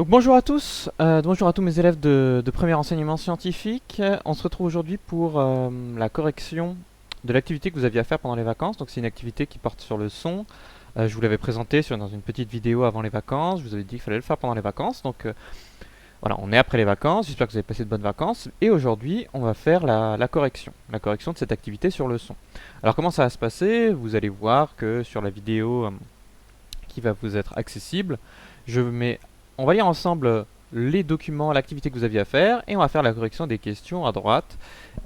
Donc bonjour à tous, bonjour à tous mes élèves de premier enseignement scientifique. On se retrouve aujourd'hui pour la correction de l'activité que vous aviez à faire pendant les vacances. Donc c'est une activité qui porte sur le son. Je vous l'avais présenté dans une petite vidéo avant les vacances. Je vous avais dit qu'il fallait le faire pendant les vacances. Donc voilà, on est après les vacances. J'espère que vous avez passé de bonnes vacances. Et aujourd'hui, on va faire la correction de cette activité sur le son. Alors comment ça va se passer? Vous allez voir que sur la vidéo qui va vous être accessible, on va lire ensemble les documents, l'activité que vous aviez à faire, et on va faire la correction des questions à droite.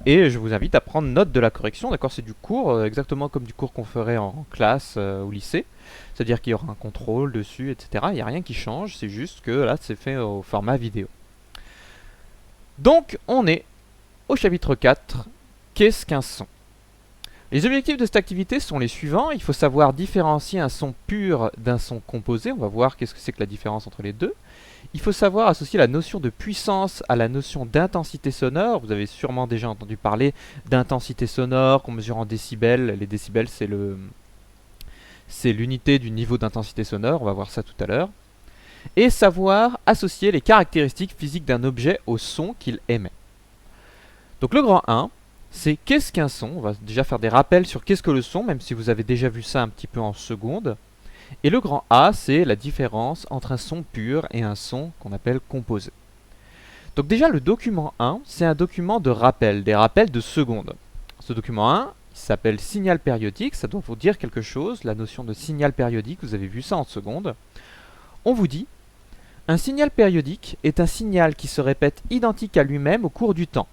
Et je vous invite à prendre note de la correction, d'accord? C'est du cours, exactement comme du cours qu'on ferait en classe ou lycée. C'est-à-dire qu'il y aura un contrôle dessus, etc. Il n'y a rien qui change, c'est juste que là, c'est fait au format vidéo. Donc, on est au chapitre 4. Qu'est-ce qu'un son? Les objectifs de cette activité sont les suivants. Il faut savoir différencier un son pur d'un son composé. On va voir qu'est-ce que c'est que la différence entre les deux. Il faut savoir associer la notion de puissance à la notion d'intensité sonore. Vous avez sûrement déjà entendu parler d'intensité sonore qu'on mesure en décibels. Les décibels, c'est l'unité du niveau d'intensité sonore. On va voir ça tout à l'heure. Et savoir associer les caractéristiques physiques d'un objet au son qu'il émet. Donc le grand 1, c'est qu'est-ce qu'un son? On va déjà faire des rappels sur qu'est-ce que le son, même si vous avez déjà vu ça un petit peu en seconde. Et le grand A, c'est la différence entre un son pur et un son qu'on appelle composé. Donc déjà, le document 1, c'est un document de rappel, des rappels de seconde. Ce document 1, il s'appelle signal périodique, ça doit vous dire quelque chose, la notion de signal périodique, vous avez vu ça en seconde. On vous dit, un signal périodique est un signal qui se répète identique à lui-même au cours du temps.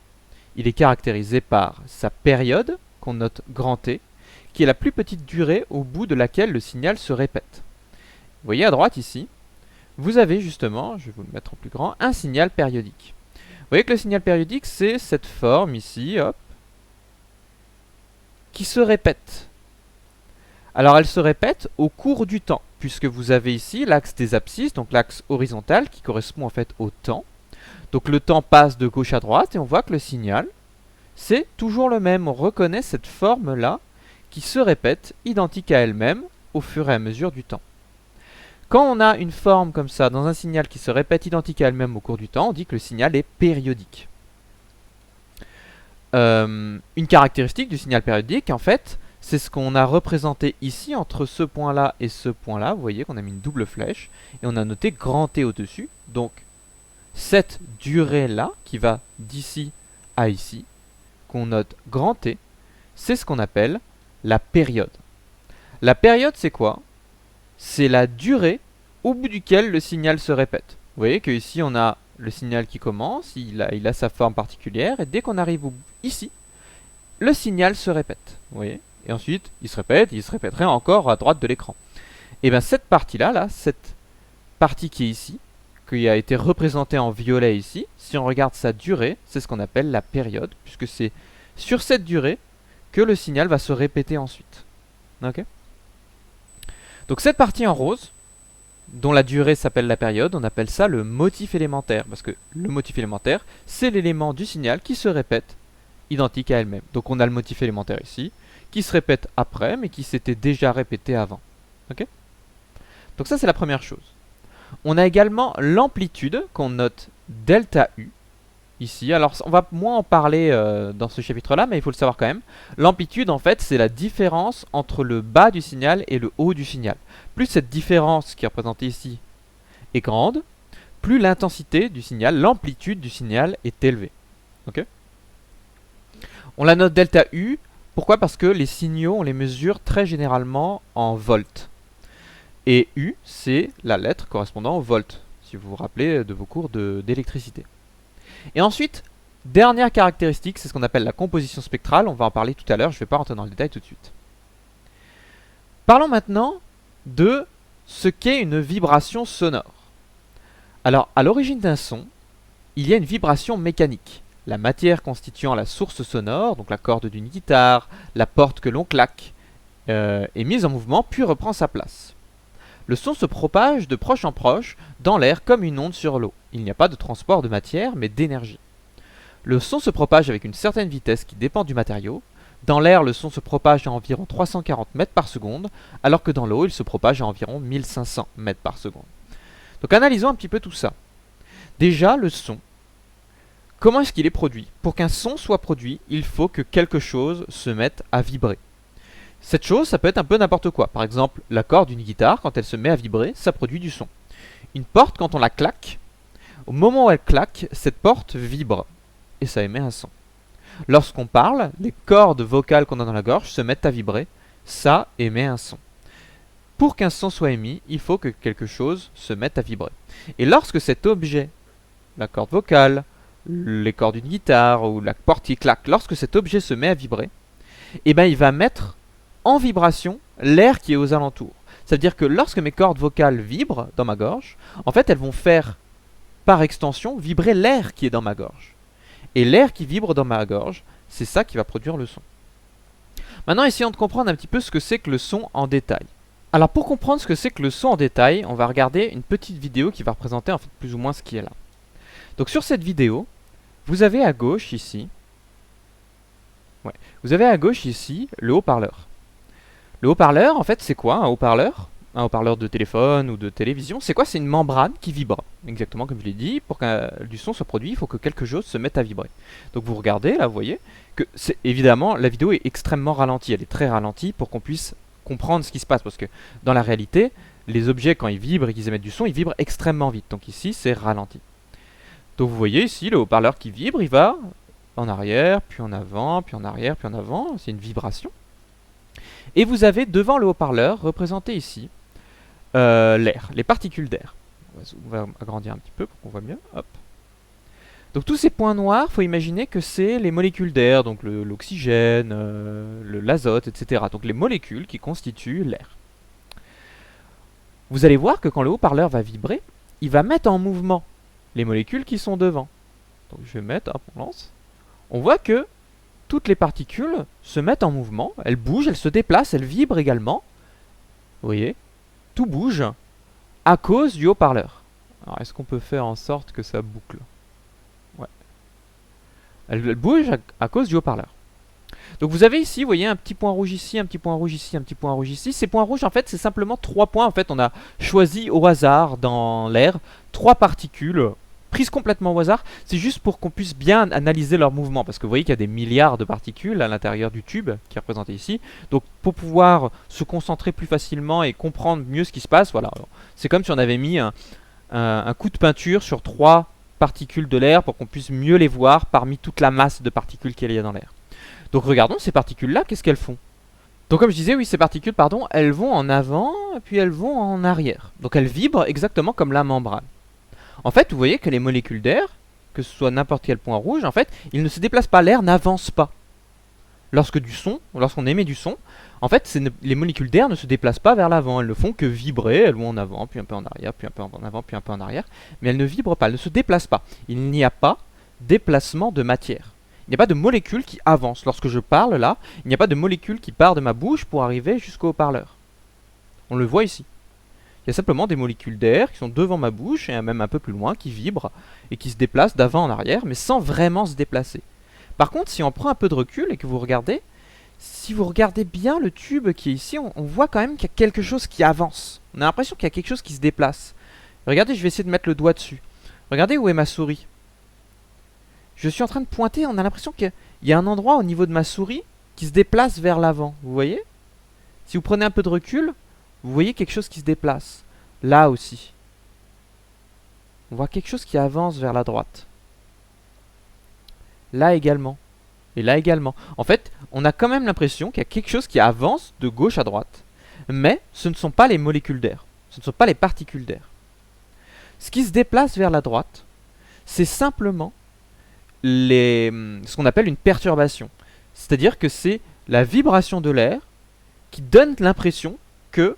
Il est caractérisé par sa période, qu'on note grand T, qui est la plus petite durée au bout de laquelle le signal se répète. Vous voyez à droite ici, vous avez justement, je vais vous le mettre en plus grand, un signal périodique. Vous voyez que le signal périodique, c'est cette forme ici, hop, qui se répète. Alors elle se répète au cours du temps, puisque vous avez ici l'axe des abscisses, donc l'axe horizontal qui correspond en fait au temps. Donc le temps passe de gauche à droite et on voit que le signal, c'est toujours le même. On reconnaît cette forme-là qui se répète, identique à elle-même, au fur et à mesure du temps. Quand on a une forme comme ça dans un signal qui se répète identique à elle-même au cours du temps, on dit que le signal est périodique. Une caractéristique du signal périodique, en fait, c'est ce qu'on a représenté ici entre ce point-là et ce point-là. Vous voyez qu'on a mis une double flèche et on a noté grand T au-dessus. Donc, cette durée-là, qui va d'ici à ici, qu'on note grand T, c'est ce qu'on appelle la période. La période, c'est quoi? C'est la durée au bout duquel le signal se répète. Vous voyez qu'ici, on a le signal qui commence, il a sa forme particulière, et dès qu'on arrive ici, le signal se répète. Vous voyez? Et ensuite, il se répéterait encore à droite de l'écran. Et bien cette partie-là, cette partie qui est ici, qui a été représentée en violet ici, si on regarde sa durée, c'est ce qu'on appelle la période, puisque c'est sur cette durée que le signal va se répéter ensuite. Okay? Donc cette partie en rose, dont la durée s'appelle la période, on appelle ça le motif élémentaire, parce que le motif élémentaire, c'est l'élément du signal qui se répète identique à elle-même. Donc on a le motif élémentaire ici, qui se répète après, mais qui s'était déjà répété avant. Okay? Donc ça c'est la première chose. On a également l'amplitude qu'on note delta U ici. Alors on va moins en parler dans ce chapitre là, mais il faut le savoir quand même. L'amplitude en fait c'est la différence entre le bas du signal et le haut du signal. Plus cette différence qui est représentée ici est grande, plus l'intensité du signal, l'amplitude du signal est élevée. Okay? On la note delta U. Pourquoi? Parce que les signaux on les mesure très généralement en volts. Et U, c'est la lettre correspondant au volt, si vous vous rappelez de vos cours d'électricité. Et ensuite, dernière caractéristique, c'est ce qu'on appelle la composition spectrale. On va en parler tout à l'heure, je ne vais pas rentrer dans le détail tout de suite. Parlons maintenant de ce qu'est une vibration sonore. Alors, à l'origine d'un son, il y a une vibration mécanique. La matière constituant la source sonore, donc la corde d'une guitare, la porte que l'on claque, est mise en mouvement puis reprend sa place. Le son se propage de proche en proche dans l'air comme une onde sur l'eau. Il n'y a pas de transport de matière, mais d'énergie. Le son se propage avec une certaine vitesse qui dépend du matériau. Dans l'air, le son se propage à environ 340 mètres par seconde, alors que dans l'eau, il se propage à environ 1500 mètres par seconde. Donc analysons un petit peu tout ça. Déjà, le son. Comment est-ce qu'il est produit? Pour qu'un son soit produit, il faut que quelque chose se mette à vibrer. Cette chose, ça peut être un peu n'importe quoi. Par exemple, la corde d'une guitare, quand elle se met à vibrer, ça produit du son. Une porte, quand on la claque, au moment où elle claque, cette porte vibre et ça émet un son. Lorsqu'on parle, les cordes vocales qu'on a dans la gorge se mettent à vibrer, ça émet un son. Pour qu'un son soit émis, il faut que quelque chose se mette à vibrer. Et lorsque cet objet, la corde vocale, les cordes d'une guitare ou la porte qui claque, lorsque cet objet se met à vibrer, eh ben il va mettre en vibration l'air qui est aux alentours. Ça veut dire que lorsque mes cordes vocales vibrent dans ma gorge, en fait elles vont faire par extension vibrer l'air qui est dans ma gorge. Et l'air qui vibre dans ma gorge, c'est ça qui va produire le son. Maintenant essayons de comprendre un petit peu ce que c'est que le son en détail. Alors pour comprendre ce que c'est que le son en détail, on va regarder une petite vidéo qui va représenter en fait plus ou moins ce qui est là. Donc sur cette vidéo, vous avez à gauche ici, le haut-parleur. Le haut-parleur, en fait, c'est quoi un haut-parleur? Un haut-parleur de téléphone ou de télévision, c'est quoi? C'est une membrane qui vibre. Exactement comme je l'ai dit, pour qu'un du son soit produit, il faut que quelque chose se mette à vibrer. Donc vous regardez, là, vous voyez, que c'est évidemment, la vidéo est extrêmement ralentie, elle est très ralentie pour qu'on puisse comprendre ce qui se passe, parce que dans la réalité, les objets, quand ils vibrent et qu'ils émettent du son, ils vibrent extrêmement vite. Donc ici, c'est ralenti. Donc vous voyez ici, le haut-parleur qui vibre, il va en arrière, puis en avant, puis en arrière, puis en avant, c'est une vibration. Et vous avez devant le haut-parleur, représenté ici, l'air, les particules d'air. On va agrandir un petit peu pour qu'on voit mieux. Hop. Donc tous ces points noirs, il faut imaginer que c'est les molécules d'air, donc l'oxygène, l'azote, etc. Donc les molécules qui constituent l'air. Vous allez voir que quand le haut-parleur va vibrer, il va mettre en mouvement les molécules qui sont devant. Donc je vais mettre, hop, on lance. On voit que toutes les particules se mettent en mouvement, elles bougent, elles se déplacent, elles vibrent également. Vous voyez, tout bouge à cause du haut-parleur. Alors est-ce qu'on peut faire en sorte que ça boucle? Ouais. Elle bouge à cause du haut-parleur. Donc vous avez ici, vous voyez, un petit point rouge ici, un petit point rouge ici, un petit point rouge ici. Ces points rouges, en fait, c'est simplement 3 points. En fait, on a choisi au hasard dans l'air 3 particules prises complètement au hasard. C'est juste pour qu'on puisse bien analyser leur mouvement. Parce que vous voyez qu'il y a des milliards de particules à l'intérieur du tube qui est représenté ici. Donc pour pouvoir se concentrer plus facilement et comprendre mieux ce qui se passe, voilà. C'est comme si on avait mis un coup de peinture sur 3 particules de l'air pour qu'on puisse mieux les voir parmi toute la masse de particules qu'il y a dans l'air. Donc regardons ces particules-là, qu'est-ce qu'elles font? Donc comme je disais, oui, ces particules, pardon, elles vont en avant, et puis elles vont en arrière. Donc elles vibrent exactement comme la membrane. En fait, vous voyez que les molécules d'air, que ce soit n'importe quel point rouge, en fait, ils ne se déplacent pas, l'air n'avance pas. Lorsqu'on émet du son, en fait, les molécules d'air ne se déplacent pas vers l'avant, elles ne font que vibrer, elles vont en avant, puis un peu en arrière, puis un peu en avant, puis un peu en arrière, mais elles ne vibrent pas, elles ne se déplacent pas. Il n'y a pas déplacement de matière. Il n'y a pas de molécule qui avance. Lorsque je parle là, il n'y a pas de molécule qui part de ma bouche pour arriver jusqu'au haut-parleur. On le voit ici. Il y a simplement des molécules d'air qui sont devant ma bouche et même un peu plus loin qui vibrent et qui se déplacent d'avant en arrière mais sans vraiment se déplacer. Par contre, si on prend un peu de recul et que vous regardez, si vous regardez bien le tube qui est ici, on voit quand même qu'il y a quelque chose qui avance. On a l'impression qu'il y a quelque chose qui se déplace. Regardez, je vais essayer de mettre le doigt dessus. Regardez où est ma souris. Je suis en train de pointer, on a l'impression qu'il y a un endroit au niveau de ma souris qui se déplace vers l'avant. Vous voyez? Si vous prenez un peu de recul, vous voyez quelque chose qui se déplace. Là aussi. On voit quelque chose qui avance vers la droite. Là également. Et là également. En fait, on a quand même l'impression qu'il y a quelque chose qui avance de gauche à droite. Mais ce ne sont pas les molécules d'air. Ce ne sont pas les particules d'air. Ce qui se déplace vers la droite, c'est simplement ce qu'on appelle une perturbation. C'est-à-dire que c'est la vibration de l'air qui donne l'impression que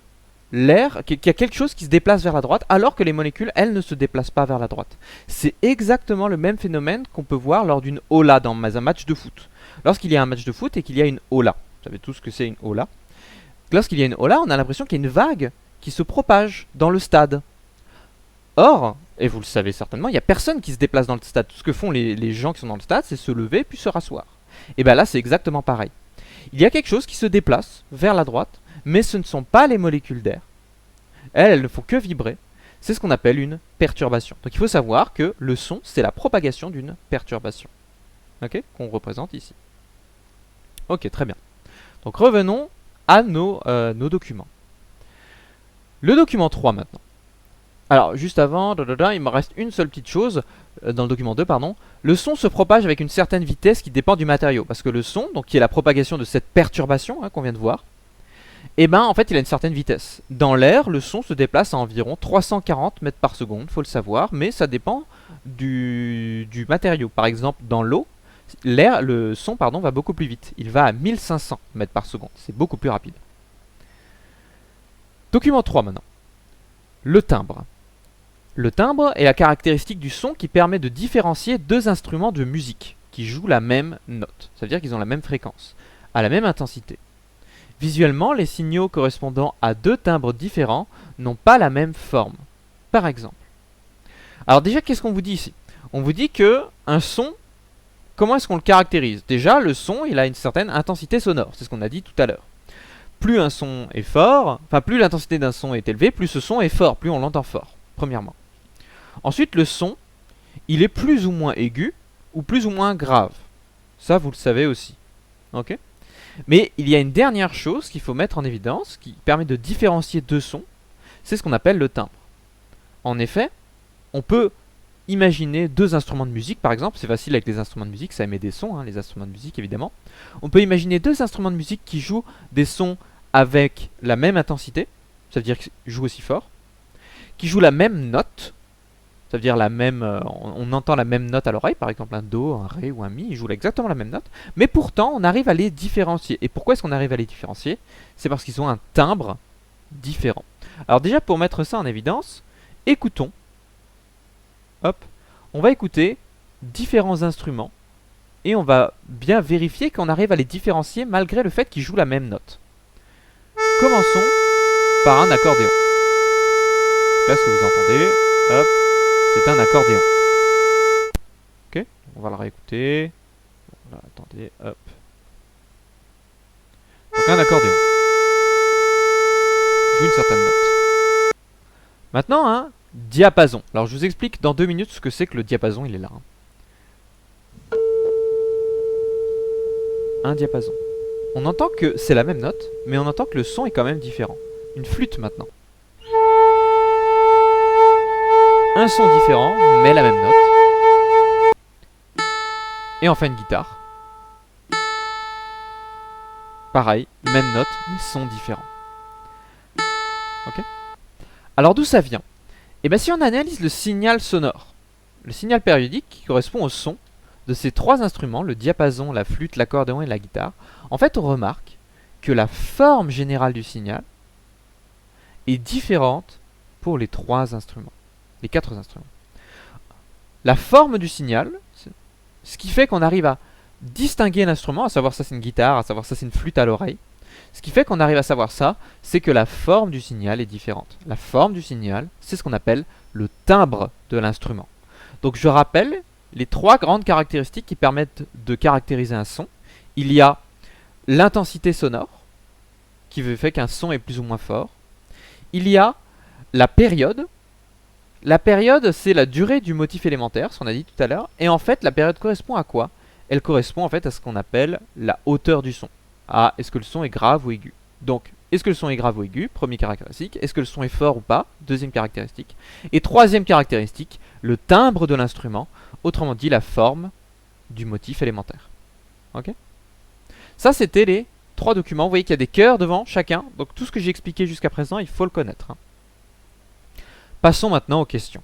qu'il y a quelque chose qui se déplace vers la droite, alors que les molécules, elles, ne se déplacent pas vers la droite. C'est exactement le même phénomène qu'on peut voir lors d'une ola dans un match de foot. Lorsqu'il y a un match de foot et qu'il y a une ola, vous savez tous ce que c'est une ola. Lorsqu'il y a une ola, on a l'impression qu'il y a une vague qui se propage dans le stade. Or, et vous le savez certainement, il n'y a personne qui se déplace dans le stade. Tout ce que font les gens qui sont dans le stade, c'est se lever puis se rasseoir. Et bien là, c'est exactement pareil. Il y a quelque chose qui se déplace vers la droite, mais ce ne sont pas les molécules d'air. Elles ne font que vibrer. C'est ce qu'on appelle une perturbation. Donc il faut savoir que le son, c'est la propagation d'une perturbation. Ok, qu'on représente ici. Ok, très bien. Donc revenons à nos documents. Le document 3 maintenant. Alors, juste avant, il me reste une seule petite chose, dans le document 2, pardon. Le son se propage avec une certaine vitesse qui dépend du matériau. Parce que le son, donc qui est la propagation de cette perturbation qu'on vient de voir, et ben en fait il a une certaine vitesse. Dans l'air, le son se déplace à environ 340 mètres par seconde, faut le savoir, mais ça dépend du matériau. Par exemple, dans l'eau, le son va beaucoup plus vite. Il va à 1500 mètres par seconde, c'est beaucoup plus rapide. Document 3 maintenant. Le timbre. Le timbre est la caractéristique du son qui permet de différencier deux instruments de musique qui jouent la même note. Ça veut dire qu'ils ont la même fréquence, à la même intensité. Visuellement, les signaux correspondant à deux timbres différents n'ont pas la même forme. Par exemple. Alors déjà, qu'est-ce qu'on vous dit ici? On vous dit que un son, comment est-ce qu'on le caractérise? Déjà, le son, il a une certaine intensité sonore. C'est ce qu'on a dit tout à l'heure. Plus un son est fort, enfin plus l'intensité d'un son est élevée, plus ce son est fort, plus on l'entend fort, premièrement. Ensuite, le son, il est plus ou moins aigu ou plus ou moins grave. Ça, vous le savez aussi. Ok? Mais il y a une dernière chose qu'il faut mettre en évidence, qui permet de différencier deux sons, c'est ce qu'on appelle le timbre. En effet, on peut imaginer deux instruments de musique, par exemple, c'est facile avec les instruments de musique, ça émet des sons, les instruments de musique évidemment. On peut imaginer deux instruments de musique qui jouent des sons avec la même intensité, ça veut dire qu'ils jouent aussi fort, qui jouent la même note, ça veut dire la même, on entend la même note à l'oreille, par exemple un Do, un Ré ou un Mi, ils jouent exactement la même note, mais pourtant on arrive à les différencier. Et pourquoi est-ce qu'on arrive à les différencier? C'est parce qu'ils ont un timbre différent. Alors déjà pour mettre ça en évidence, écoutons. Hop, on va écouter différents instruments et on va bien vérifier qu'on arrive à les différencier malgré le fait qu'ils jouent la même note. Commençons par un accordéon. Là, ce que vous entendez, hop, c'est un accordéon. Ok, on va le réécouter. Voilà, attendez, hop. Donc un accordéon. Joue une certaine note. Maintenant, un diapason. Alors je vous explique dans 2 minutes ce que c'est que le diapason, il est là. Un diapason. On entend que c'est la même note, mais on entend que le son est quand même différent. Une flûte maintenant. Un son différent, mais la même note. Et enfin une guitare. Pareil, même note, mais son différent. Ok? Alors d'où ça vient? Et bien si on analyse le signal sonore, le signal périodique qui correspond au son de ces trois instruments, le diapason, la flûte, l'accordéon et la guitare, en fait on remarque que la forme générale du signal est différente pour les trois instruments, les quatre instruments. La forme du signal, ce qui fait qu'on arrive à distinguer l'instrument, à savoir ça c'est une guitare, à savoir ça c'est une flûte à l'oreille, ce qui fait qu'on arrive à savoir ça, c'est que la forme du signal est différente. La forme du signal, c'est ce qu'on appelle le timbre de l'instrument. Donc je rappelle les trois grandes caractéristiques qui permettent de caractériser un son. Il y a l'intensité sonore, qui fait qu'un son est plus ou moins fort. Il y a la période. La période, c'est la durée du motif élémentaire, ce qu'on a dit tout à l'heure. Et en fait, la période correspond à quoi? Elle correspond en fait à ce qu'on appelle la hauteur du son. Ah, est-ce que le son est grave ou aigu? Donc, est-ce que le son est grave ou aigu? Première caractéristique. Est-ce que le son est fort ou pas? Deuxième caractéristique. Et troisième caractéristique, le timbre de l'instrument. Autrement dit, la forme du motif élémentaire. Ok? Ça, c'était les trois documents. Vous voyez qu'il y a des cœurs devant chacun. Donc, tout ce que j'ai expliqué jusqu'à présent, il faut le connaître. Passons maintenant aux questions.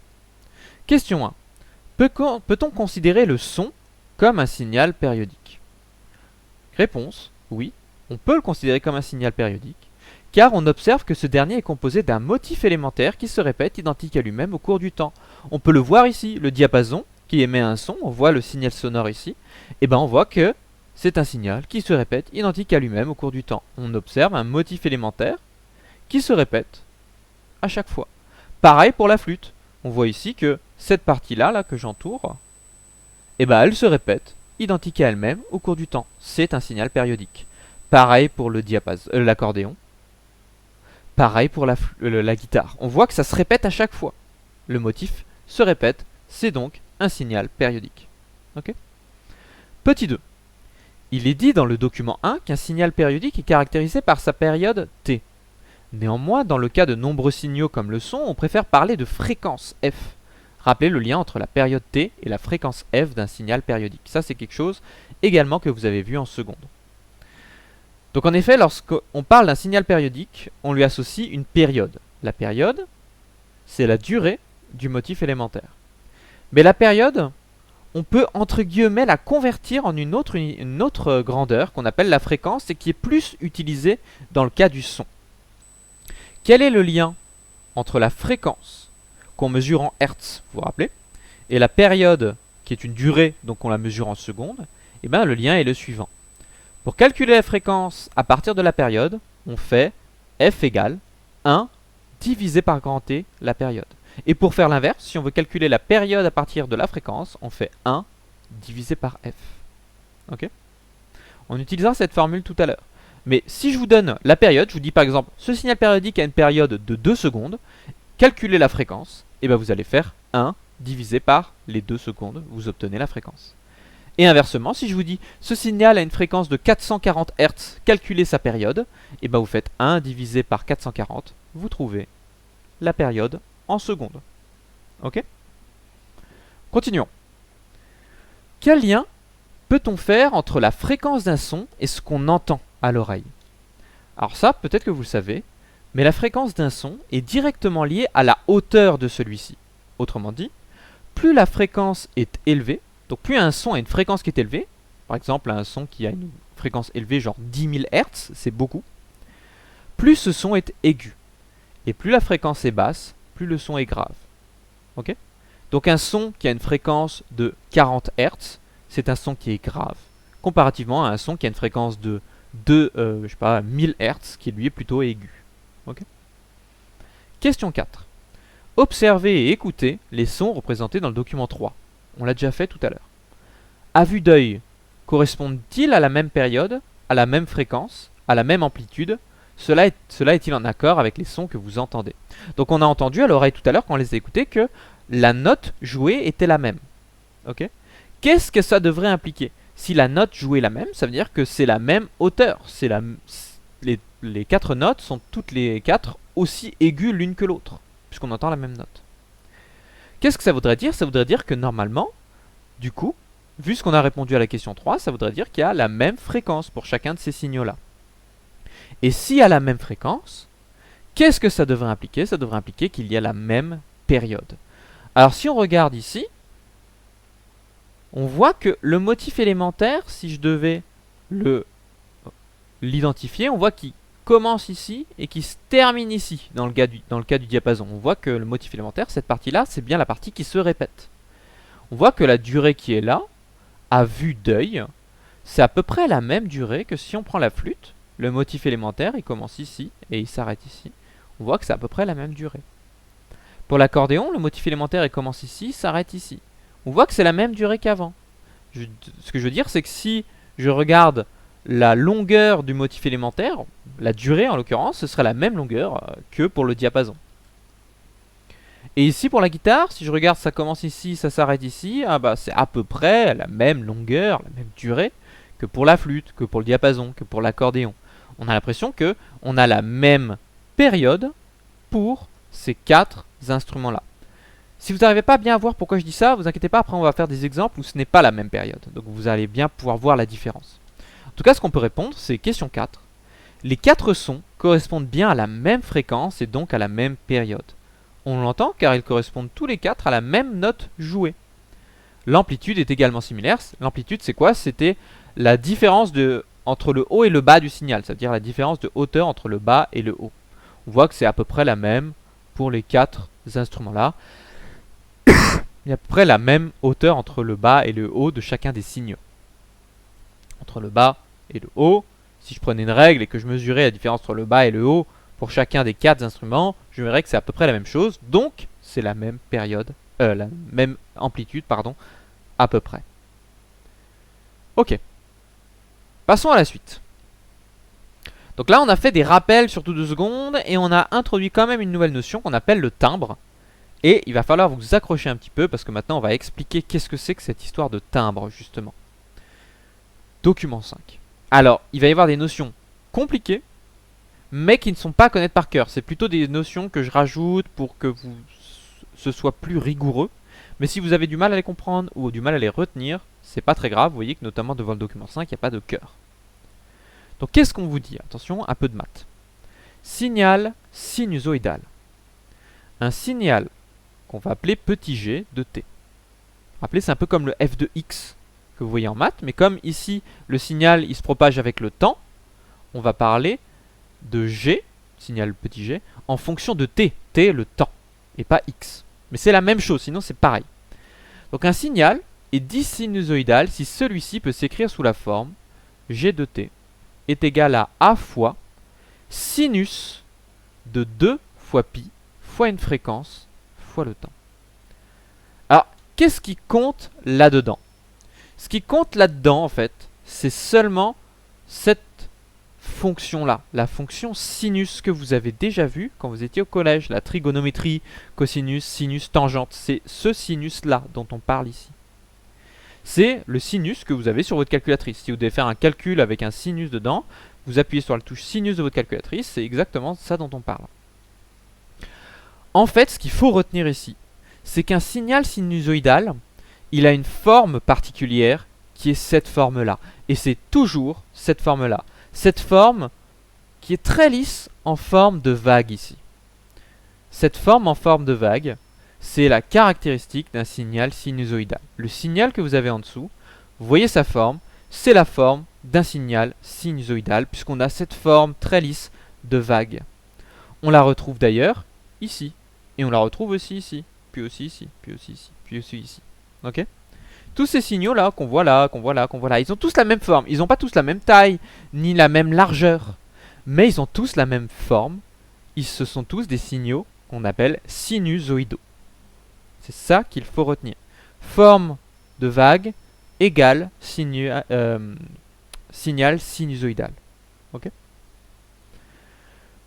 Question 1. Peut-on considérer le son comme un signal périodique? Réponse. Oui, on peut le considérer comme un signal périodique, car on observe que ce dernier est composé d'un motif élémentaire qui se répète identique à lui-même au cours du temps. On peut le voir ici, le diapason qui émet un son, on voit le signal sonore ici, et bien on voit que c'est un signal qui se répète identique à lui-même au cours du temps. On observe un motif élémentaire qui se répète à chaque fois. Pareil pour la flûte, on voit ici que cette partie-là là, que j'entoure, et ben elle se répète identique à elle-même au cours du temps. C'est un signal périodique. Pareil pour le l'accordéon. Pareil pour la guitare. On voit que ça se répète à chaque fois. le motif se répète, c'est donc un signal périodique. Ok. Petit 2. Il est dit dans le document 1 qu'un signal périodique est caractérisé par sa période t. Néanmoins, dans le cas de nombreux signaux comme le son, on préfère parler de fréquence f. Rappelez le lien entre la période t et la fréquence f d'un signal périodique. Ça, c'est quelque chose également que vous avez vu en seconde. Donc en effet, lorsqu'on parle d'un signal périodique, on lui associe une période. La période, c'est la durée du motif élémentaire. Mais la période, on peut entre guillemets la convertir en une autre grandeur qu'on appelle la fréquence et qui est plus utilisée dans le cas du son. Quel est le lien entre la fréquence qu'on mesure en hertz, vous vous rappelez, et la période qui est une durée, donc on la mesure en secondes? Et bien le lien est le suivant. Pour calculer la fréquence à partir de la période, on fait f égale 1 divisé par grand T la période. Et pour faire l'inverse, si on veut calculer la période à partir de la fréquence, on fait 1 divisé par f. Ok? On utilisera cette formule tout à l'heure. Mais si je vous donne la période, je vous dis par exemple, ce signal périodique a une période de 2 secondes, calculez la fréquence, et bien vous allez faire 1 divisé par les 2 secondes, vous obtenez la fréquence. Et inversement, si je vous dis, ce signal a une fréquence de 440 Hz, calculez sa période, et bien vous faites 1 divisé par 440, vous trouvez la période en secondes. Ok? Continuons. Quel lien peut-on faire entre la fréquence d'un son et ce qu'on entend à l'oreille? Alors ça, peut-être que vous le savez, mais la fréquence d'un son est directement liée à la hauteur de celui-ci. Autrement dit, plus la fréquence est élevée, donc plus un son a une fréquence qui est élevée, par exemple un son qui a une fréquence élevée genre 10 000 Hz, c'est beaucoup, plus ce son est aigu. Et plus la fréquence est basse, plus le son est grave. Ok? Donc un son qui a une fréquence de 40 Hz, c'est un son qui est grave, comparativement à un son qui a une fréquence de 1000 Hz, qui lui est plutôt aigu. Okay. Question 4. Observez et écoutez les sons représentés dans le document 3. On l'a déjà fait tout à l'heure. À vue d'œil, correspondent-ils à la même période, à la même fréquence, à la même amplitude? Cela est-il en accord avec les sons que vous entendez? Donc on a entendu à l'oreille tout à l'heure, quand on les a écoutés, que la note jouée était la même. Ok? Qu'est-ce que ça devrait impliquer? Si la note jouée est la même, ça veut dire que c'est la même hauteur. Les 4 notes sont toutes les 4 aussi aiguës l'une que l'autre, puisqu'on entend la même note. Qu'est-ce que ça voudrait dire? Ça voudrait dire que normalement, du coup, vu ce qu'on a répondu à la question 3, ça voudrait dire qu'il y a la même fréquence pour chacun de ces signaux-là. Et s'il y a la même fréquence, qu'est-ce que ça devrait impliquer? Ça devrait impliquer qu'il y a la même période. Alors si on regarde ici, on voit que le motif élémentaire, si je devais l'identifier, on voit qu'il commence ici et qui se termine ici dans le cas du diapason. On voit que le motif élémentaire, cette partie-là, c'est bien la partie qui se répète. On voit que la durée qui est là, à vue d'œil, c'est à peu près la même durée que si on prend la flûte. Le motif élémentaire, il commence ici et il s'arrête ici. On voit que c'est à peu près la même durée. Pour l'accordéon, le motif élémentaire, il commence ici, il s'arrête ici. On voit que c'est la même durée qu'avant. Ce que je veux dire, c'est que si je regarde la longueur du motif élémentaire, la durée en l'occurrence, ce serait la même longueur que pour le diapason. Et ici pour la guitare, si je regarde ça commence ici, ça s'arrête ici, ah bah c'est à peu près la même longueur, la même durée que pour la flûte, que pour le diapason, que pour l'accordéon. On a l'impression que on a la même période pour ces 4 instruments-là. Si vous n'arrivez pas bien à voir pourquoi je dis ça, vous inquiétez pas, après on va faire des exemples où ce n'est pas la même période. Donc vous allez bien pouvoir voir la différence. En tout cas, ce qu'on peut répondre, c'est question 4. Les 4 sons correspondent bien à la même fréquence et donc à la même période. On l'entend car ils correspondent tous les 4 à la même note jouée. L'amplitude est également similaire. L'amplitude, c'est quoi? C'était la différence entre le haut et le bas du signal, c'est-à-dire la différence de hauteur entre le bas et le haut. On voit que c'est à peu près la même pour les 4 instruments-là. Il y a à peu près la même hauteur entre le bas et le haut de chacun des signaux. Entre le bas et le haut, si je prenais une règle et que je mesurais la différence entre le bas et le haut pour chacun des 4 instruments, je verrais que c'est à peu près la même chose. Donc, c'est la même période, la même amplitude, pardon, à peu près. Ok. Passons à la suite. Donc là, on a fait des rappels sur tout 2 secondes et on a introduit quand même une nouvelle notion qu'on appelle le timbre, Et il va falloir vous accrocher un petit peu parce que maintenant on va expliquer qu'est-ce que c'est que cette histoire de timbre justement. Document 5. Alors, il va y avoir des notions compliquées, mais qui ne sont pas à connaître par cœur. C'est plutôt des notions que je rajoute pour que ce soit plus rigoureux. Mais si vous avez du mal à les comprendre ou du mal à les retenir, c'est pas très grave. Vous voyez que notamment devant le document 5, il n'y a pas de cœur. Donc qu'est-ce qu'on vous dit? Attention, un peu de maths. Signal sinusoïdal. Un signal qu'on va appeler petit g de t. Rappelez, c'est un peu comme le f de x que vous voyez en maths, mais comme ici le signal il se propage avec le temps, on va parler de g, signal petit g, en fonction de t, t le temps, et pas x. Mais c'est la même chose, sinon c'est pareil. Donc un signal est disinusoïdal si celui-ci peut s'écrire sous la forme g de t est égal à a fois sinus de 2 fois pi fois une fréquence fois le temps. Alors, qu'est-ce qui compte là-dedans? Ce qui compte là-dedans, en fait, c'est seulement cette fonction-là, la fonction sinus que vous avez déjà vue quand vous étiez au collège, la trigonométrie, cosinus, sinus, tangente. C'est ce sinus-là dont on parle ici. C'est le sinus que vous avez sur votre calculatrice. Si vous devez faire un calcul avec un sinus dedans, vous appuyez sur la touche sinus de votre calculatrice, c'est exactement ça dont on parle. En fait, ce qu'il faut retenir ici, c'est qu'un signal sinusoïdal, il a une forme particulière qui est cette forme-là. Et c'est toujours cette forme-là. Cette forme qui est très lisse en forme de vague ici. Cette forme en forme de vague, c'est la caractéristique d'un signal sinusoïdal. Le signal que vous avez en dessous, vous voyez sa forme, c'est la forme d'un signal sinusoïdal, puisqu'on a cette forme très lisse de vague. On la retrouve d'ailleurs ici, et on la retrouve aussi ici, puis aussi ici, puis aussi ici, puis aussi ici. Ok ? Tous ces signaux là, qu'on voit là, qu'on voit là, qu'on voit là, ils ont tous la même forme. Ils n'ont pas tous la même taille, ni la même largeur. Mais ils ont tous la même forme. Ce sont tous des signaux qu'on appelle sinusoïdaux. C'est ça qu'il faut retenir. Forme de vague égale signal sinusoïdal. Ok ?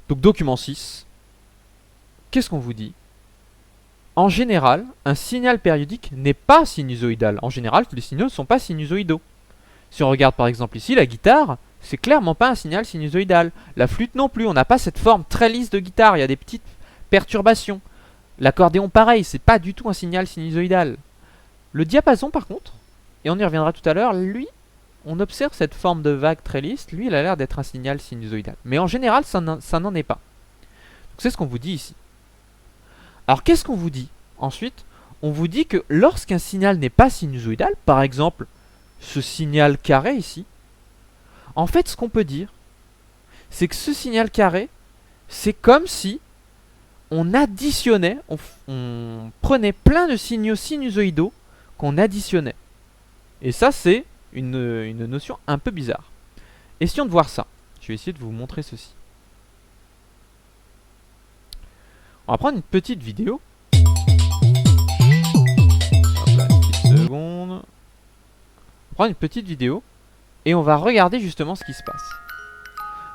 Donc document 6. Qu'est-ce qu'on vous dit ? En général, un signal périodique n'est pas sinusoïdal. En général, les signaux ne sont pas sinusoïdaux. Si on regarde par exemple ici, la guitare, c'est clairement pas un signal sinusoïdal. La flûte non plus, on n'a pas cette forme très lisse de guitare, il y a des petites perturbations. L'accordéon pareil, c'est pas du tout un signal sinusoïdal. Le diapason par contre, et on y reviendra tout à l'heure, lui, on observe cette forme de vague très lisse, lui il a l'air d'être un signal sinusoïdal. Mais en général, ça n'en est pas. C'est ce qu'on vous dit ici. Alors qu'est-ce qu'on vous dit? Ensuite, on vous dit que lorsqu'un signal n'est pas sinusoïdal, par exemple ce signal carré ici, en fait ce qu'on peut dire, c'est que ce signal carré, c'est comme si on additionnait, on prenait plein de signaux sinusoïdaux qu'on additionnait. Et ça c'est une notion un peu bizarre. Essayons de voir ça. Je vais essayer de vous montrer ceci. On va prendre une petite vidéo. Hop là, une petite seconde. On va prendre une petite vidéo et on va regarder justement ce qui se passe.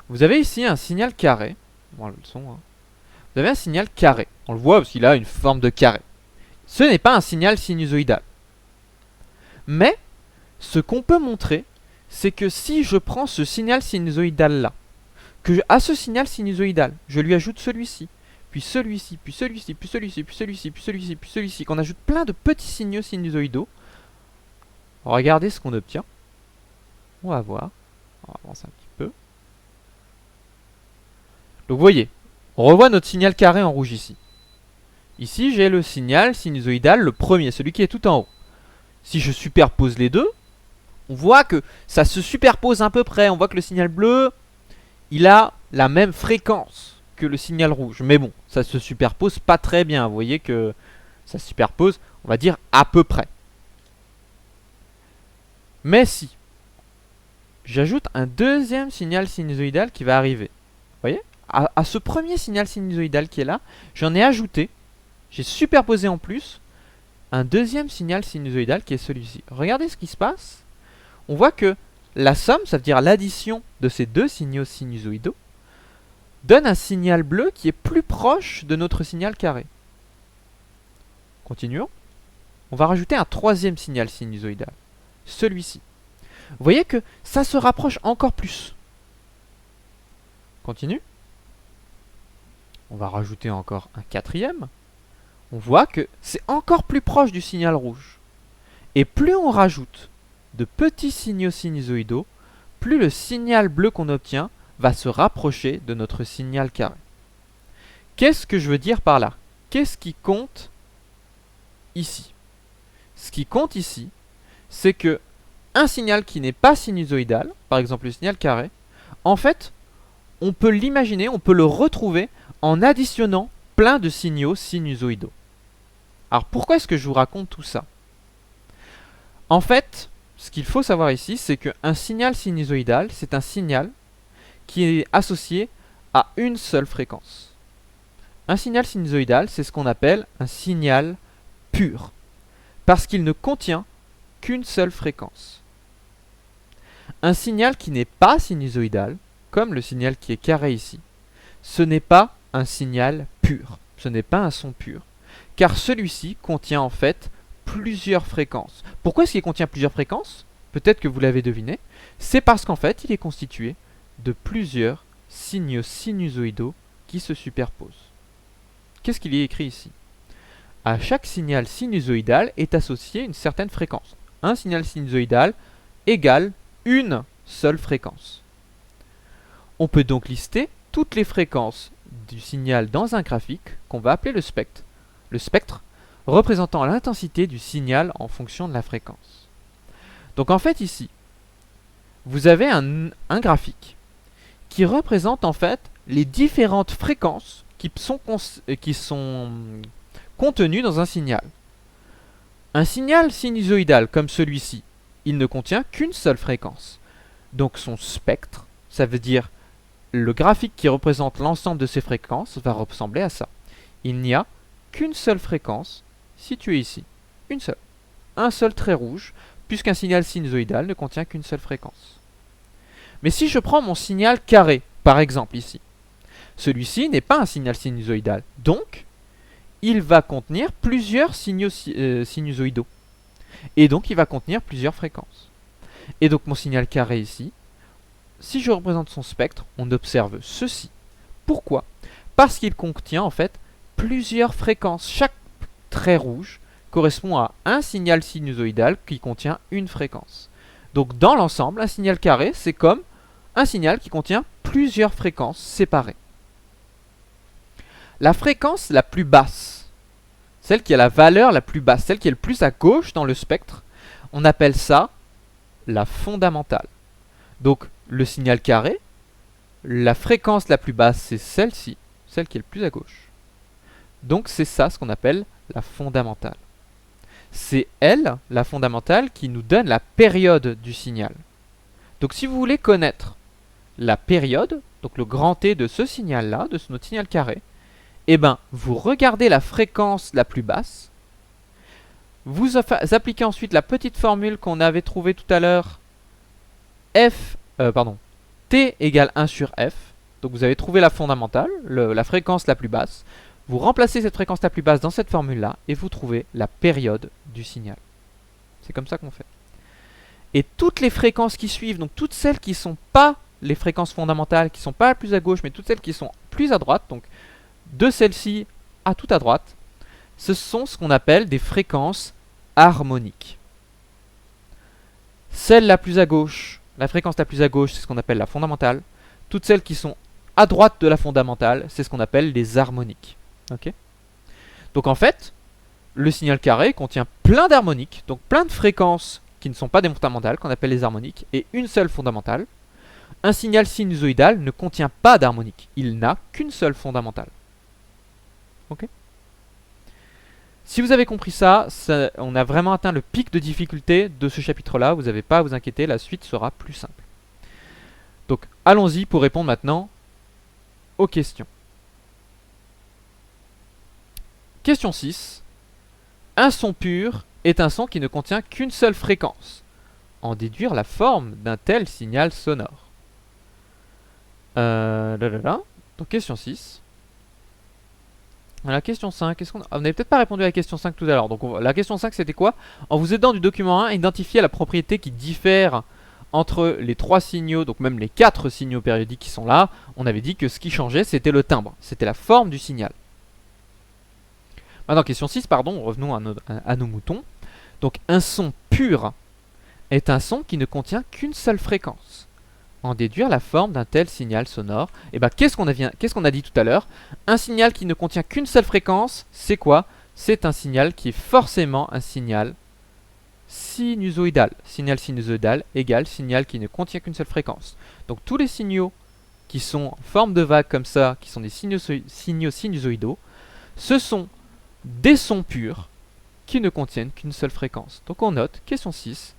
Vous avez ici un signal carré. Voilà le son. Hein. Vous avez un signal carré. On le voit parce qu'il a une forme de carré. Ce n'est pas un signal sinusoïdal. Mais ce qu'on peut montrer, c'est que si je prends ce signal sinusoïdal là, que à ce signal sinusoïdal, je lui ajoute celui-ci, puis celui-ci, puis celui-ci, puis celui-ci, puis celui-ci, puis celui-ci, puis celui-ci, qu'on ajoute plein de petits signaux sinusoïdaux. Regardez ce qu'on obtient. On va voir. On va avancer un petit peu. Donc vous voyez, on revoit notre signal carré en rouge ici. Ici, j'ai le signal sinusoïdal, le premier, celui qui est tout en haut. Si je superpose les deux, on voit que ça se superpose à peu près. On voit que le signal bleu, il a la même fréquence que le signal rouge. Mais bon, ça se superpose pas très bien. Vous voyez que ça se superpose, on va dire, à peu près. Mais si j'ajoute un deuxième signal sinusoïdal qui va arriver, vous voyez, à ce premier signal sinusoïdal qui est là, j'en ai ajouté, j'ai superposé en plus un deuxième signal sinusoïdal qui est celui-ci. Regardez ce qui se passe. On voit que la somme, ça veut dire l'addition de ces deux signaux sinusoïdaux, donne un signal bleu qui est plus proche de notre signal carré. Continuons. On va rajouter un troisième signal sinusoïdal, celui-ci. Vous voyez que ça se rapproche encore plus. Continue. On va rajouter encore un quatrième. On voit que c'est encore plus proche du signal rouge. Et plus on rajoute de petits signaux sinusoïdaux, plus le signal bleu qu'on obtient va se rapprocher de notre signal carré. Qu'est-ce que je veux dire par là? Qu'est-ce qui compte ici? Ce qui compte ici, c'est que un signal qui n'est pas sinusoïdal, par exemple le signal carré, en fait, on peut l'imaginer, on peut le retrouver en additionnant plein de signaux sinusoïdaux. Alors pourquoi est-ce que je vous raconte tout ça? En fait, ce qu'il faut savoir ici, c'est qu'un signal sinusoïdal, c'est un signal qui est associé à une seule fréquence. Un signal sinusoïdal, c'est ce qu'on appelle un signal pur, parce qu'il ne contient qu'une seule fréquence. Un signal qui n'est pas sinusoïdal, comme le signal qui est carré ici, ce n'est pas un signal pur, ce n'est pas un son pur, car celui-ci contient en fait plusieurs fréquences. Pourquoi est-ce qu'il contient plusieurs fréquences? Peut-être que vous l'avez deviné, c'est parce qu'en fait il est constitué de plusieurs signaux sinusoïdaux qui se superposent. Qu'est-ce qu'il y a écrit ici? À chaque signal sinusoïdal est associée une certaine fréquence. Un signal sinusoïdal égale une seule fréquence. On peut donc lister toutes les fréquences du signal dans un graphique qu'on va appeler le spectre. Le spectre représentant l'intensité du signal en fonction de la fréquence. Donc en fait ici, vous avez un graphique qui représente en fait les différentes fréquences qui sont contenues dans un signal. Un signal sinusoïdal comme celui-ci, il ne contient qu'une seule fréquence. Donc son spectre, ça veut dire le graphique qui représente l'ensemble de ces fréquences, va ressembler à ça. Il n'y a qu'une seule fréquence située ici. Une seule. Un seul trait rouge, puisqu'un signal sinusoïdal ne contient qu'une seule fréquence. Mais si je prends mon signal carré, par exemple ici, celui-ci n'est pas un signal sinusoïdal. Donc, il va contenir plusieurs signaux sinusoïdaux. Et donc, il va contenir plusieurs fréquences. Et donc, mon signal carré ici, si je représente son spectre, on observe ceci. Pourquoi? Parce qu'il contient en fait plusieurs fréquences. Chaque trait rouge correspond à un signal sinusoïdal qui contient une fréquence. Donc, dans l'ensemble, un signal carré, c'est comme un signal qui contient plusieurs fréquences séparées. La fréquence la plus basse, celle qui a la valeur la plus basse, celle qui est le plus à gauche dans le spectre, on appelle ça la fondamentale. Donc le signal carré, la fréquence la plus basse c'est celle-ci, celle qui est le plus à gauche. Donc c'est ça ce qu'on appelle la fondamentale. C'est elle, la fondamentale, qui nous donne la période du signal. Donc si vous voulez connaître la période, donc le grand T de ce signal-là, de notre signal carré, eh bien, vous regardez la fréquence la plus basse, vous appliquez ensuite la petite formule qu'on avait trouvée tout à l'heure, T égale 1 sur F, donc vous avez trouvé la fondamentale, la fréquence la plus basse, vous remplacez cette fréquence la plus basse dans cette formule-là, et vous trouvez la période du signal. C'est comme ça qu'on fait. Et toutes les fréquences qui suivent, donc toutes celles qui ne sont pas les fréquences fondamentales, qui ne sont pas plus à gauche, mais toutes celles qui sont plus à droite, donc de celle-ci à tout à droite, ce sont ce qu'on appelle des fréquences harmoniques. Celle la plus à gauche, la fréquence la plus à gauche, c'est ce qu'on appelle la fondamentale. Toutes celles qui sont à droite de la fondamentale, c'est ce qu'on appelle les harmoniques. Okay. Donc en fait, le signal carré contient plein d'harmoniques, donc plein de fréquences qui ne sont pas des fondamentales, qu'on appelle les harmoniques, et une seule fondamentale. Un signal sinusoïdal ne contient pas d'harmonique, il n'a qu'une seule fondamentale. Ok. Si vous avez compris ça, on a vraiment atteint le pic de difficulté de ce chapitre-là. Vous n'avez pas à vous inquiéter, la suite sera plus simple. Donc, allons-y pour répondre maintenant aux questions. Question 6. Un son pur est un son qui ne contient qu'une seule fréquence. En déduire la forme d'un tel signal sonore. Donc, question 6. La question 5, on n'avait peut-être pas répondu à la question 5 tout à l'heure. Donc la question 5 c'était quoi? En vous aidant du document 1, identifiez la propriété qui diffère entre les 3 signaux, donc même les 4 signaux périodiques qui sont là. On avait dit que ce qui changeait c'était le timbre, c'était la forme du signal. Maintenant question 6, pardon, revenons à nos moutons. Donc un son pur est un son qui ne contient qu'une seule fréquence. En déduire la forme d'un tel signal sonore, et bah qu'est-ce qu'on a dit tout à l'heure? Un signal qui ne contient qu'une seule fréquence, c'est quoi? C'est un signal qui est forcément un signal sinusoïdal. Signal sinusoïdal égale signal qui ne contient qu'une seule fréquence. Donc tous les signaux qui sont en forme de vague comme ça, qui sont des signaux sinusoïdaux, ce sont des sons purs qui ne contiennent qu'une seule fréquence. Donc on note, question 6,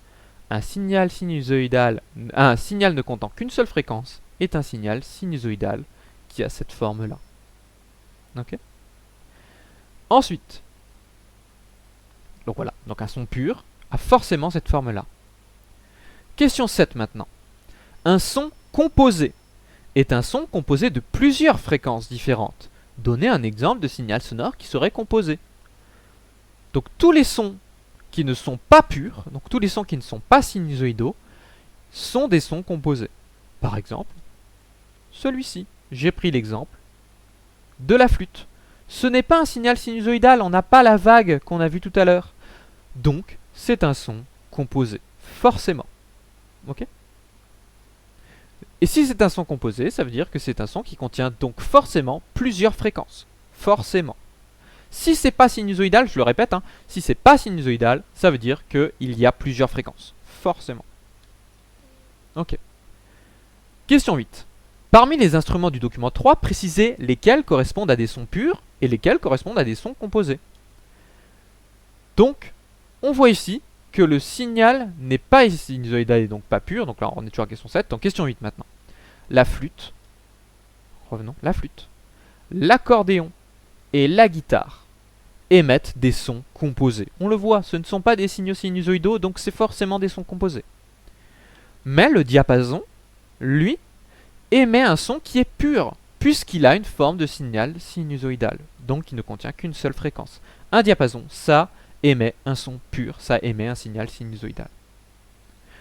un signal sinusoïdal, un signal ne comptant qu'une seule fréquence est un signal sinusoïdal qui a cette forme-là. Ok. Ensuite, donc voilà, donc un son pur a forcément cette forme-là. Question 7 maintenant. Un son composé est un son composé de plusieurs fréquences différentes. Donnez un exemple de signal sonore qui serait composé. Donc tous les sons qui ne sont pas purs, donc tous les sons qui ne sont pas sinusoïdaux, sont des sons composés. Par exemple, celui-ci. J'ai pris l'exemple de la flûte. Ce n'est pas un signal sinusoïdal, on n'a pas la vague qu'on a vue tout à l'heure. Donc, c'est un son composé, forcément. Ok? Et si c'est un son composé, ça veut dire que c'est un son qui contient donc forcément plusieurs fréquences. Forcément. Si c'est pas sinusoïdal, je le répète, hein, si c'est pas sinusoïdal, ça veut dire qu'il y a plusieurs fréquences. Forcément. Ok. Question 8. Parmi les instruments du document 3, précisez lesquels correspondent à des sons purs et lesquels correspondent à des sons composés. Donc, on voit ici que le signal n'est pas sinusoïdal et donc pas pur. Donc là, on est toujours à question 7. Donc question 8 maintenant. La flûte. Revenons. La flûte. L'accordéon et la guitare émettent des sons composés. On le voit, ce ne sont pas des signaux sinusoïdaux, donc c'est forcément des sons composés. Mais le diapason, lui, émet un son qui est pur, puisqu'il a une forme de signal sinusoïdal, donc il ne contient qu'une seule fréquence. Un diapason, ça émet un son pur, ça émet un signal sinusoïdal.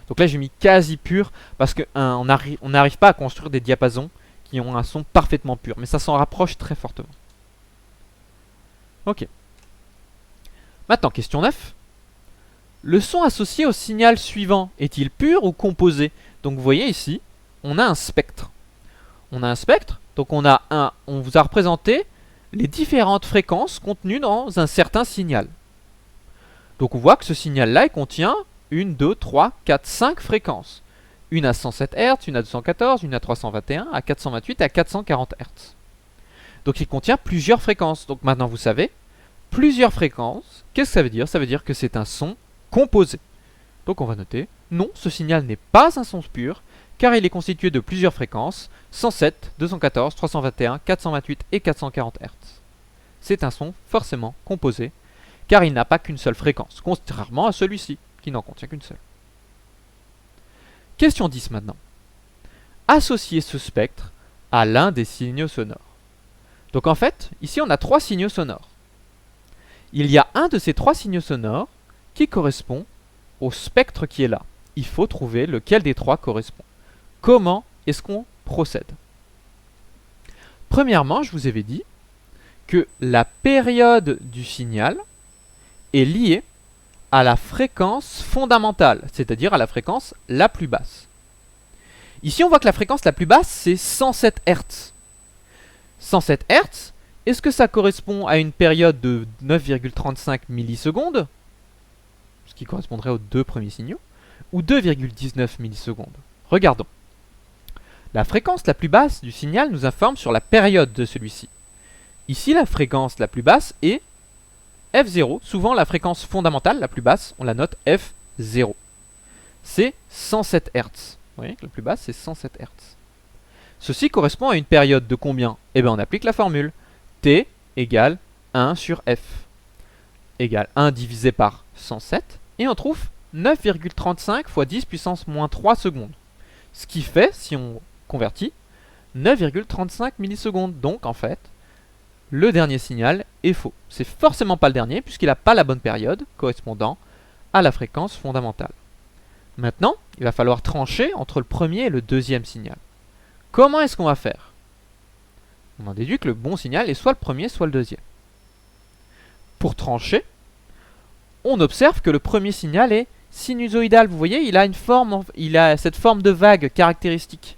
Donc là j'ai mis quasi pur, parce qu'on n'arrive pas à construire des diapasons qui ont un son parfaitement pur, mais ça s'en rapproche très fortement. Ok. Maintenant, question 9. Le son associé au signal suivant est-il pur ou composé? Donc vous voyez ici, on a un spectre. On a un spectre, donc on vous a représenté les différentes fréquences contenues dans un certain signal. Donc on voit que ce signal-là, il contient 1, 2, 3, 4, 5 fréquences. Une à 107 Hz, une à 214, une à 321, à 428 et à 440 Hz. Donc il contient plusieurs fréquences. Donc maintenant vous savez, plusieurs fréquences, qu'est-ce que ça veut dire? Ça veut dire que c'est un son composé. Donc on va noter, non, ce signal n'est pas un son pur, car il est constitué de plusieurs fréquences, 107, 214, 321, 428 et 440 Hz. C'est un son forcément composé, car il n'a pas qu'une seule fréquence, contrairement à celui-ci, qui n'en contient qu'une seule. Question 10 maintenant. Associez ce spectre à l'un des signaux sonores. Donc en fait, ici on a 3 signaux sonores. Il y a un de ces 3 signaux sonores qui correspond au spectre qui est là. Il faut trouver lequel des 3 correspond. Comment est-ce qu'on procède? Premièrement, je vous avais dit que la période du signal est liée à la fréquence fondamentale, c'est-à-dire à la fréquence la plus basse. Ici, on voit que la fréquence la plus basse, c'est 107 Hz. 107 Hz, est-ce que ça correspond à une période de 9,35 millisecondes, ce qui correspondrait aux 2 premiers signaux, ou 2,19 millisecondes? Regardons. La fréquence la plus basse du signal nous informe sur la période de celui-ci. Ici, la fréquence la plus basse est F0. Souvent, la fréquence fondamentale la plus basse, on la note F0. C'est 107 Hz. Vous voyez que la plus basse, c'est 107 Hz. Ceci correspond à une période de combien? Eh bien, on applique la formule. T égale 1 sur F égale 1 divisé par 107. Et on trouve 9,35 fois 10 puissance moins 3 secondes. Ce qui fait, si on convertit, 9,35 millisecondes. Donc, en fait, le dernier signal est faux. C'est forcément pas le dernier puisqu'il n'a pas la bonne période correspondant à la fréquence fondamentale. Maintenant, il va falloir trancher entre le premier et le deuxième signal. Comment est-ce qu'on va faire? On en déduit que le bon signal est soit le premier, soit le deuxième. Pour trancher, on observe que le premier signal est sinusoïdal. Vous voyez, il a cette forme de vague caractéristique.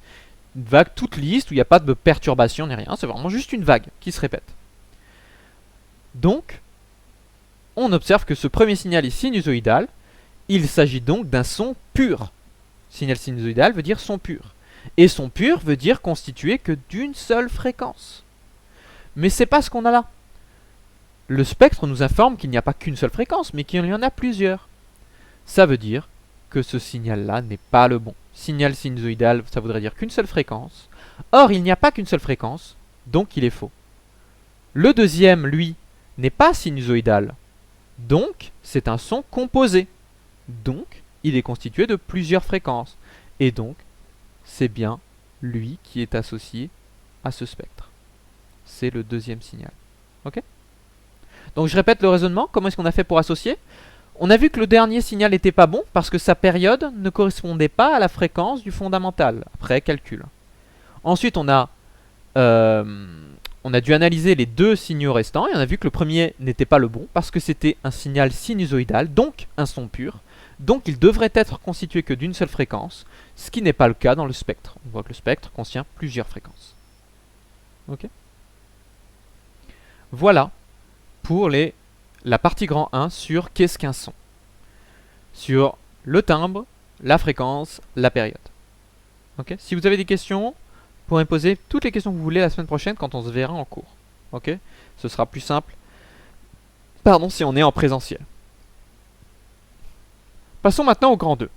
Une vague toute lisse où il n'y a pas de perturbation ni rien. C'est vraiment juste une vague qui se répète. Donc, on observe que ce premier signal est sinusoïdal. Il s'agit donc d'un son pur. Signal sinusoïdal veut dire son pur. Et son pur veut dire constitué que d'une seule fréquence. Mais c'est pas ce qu'on a là. Le spectre nous informe qu'il n'y a pas qu'une seule fréquence, mais qu'il y en a plusieurs. Ça veut dire que ce signal-là n'est pas le bon. Signal sinusoïdal, ça voudrait dire qu'une seule fréquence. Or, il n'y a pas qu'une seule fréquence, donc il est faux. Le deuxième, lui, n'est pas sinusoïdal. Donc, c'est un son composé. Donc, il est constitué de plusieurs fréquences. Et donc, c'est bien lui qui est associé à ce spectre. C'est le deuxième signal. Ok? Donc je répète le raisonnement. Comment est-ce qu'on a fait pour associer? On a vu que le dernier signal n'était pas bon parce que sa période ne correspondait pas à la fréquence du fondamental, après calcul. Ensuite, on a dû analyser les deux signaux restants et on a vu que le premier n'était pas le bon parce que c'était un signal sinusoïdal, donc un son pur. Donc il devrait être constitué que d'une seule fréquence, ce qui n'est pas le cas dans le spectre. On voit que le spectre contient plusieurs fréquences. Ok? Voilà pour la partie grand 1 sur qu'est-ce qu'un son. Sur le timbre, la fréquence, la période. Ok? Si vous avez des questions, vous pourrez me poser toutes les questions que vous voulez la semaine prochaine quand on se verra en cours. Ok? Ce sera plus simple. Pardon, si on est en présentiel. Passons maintenant au grand 2.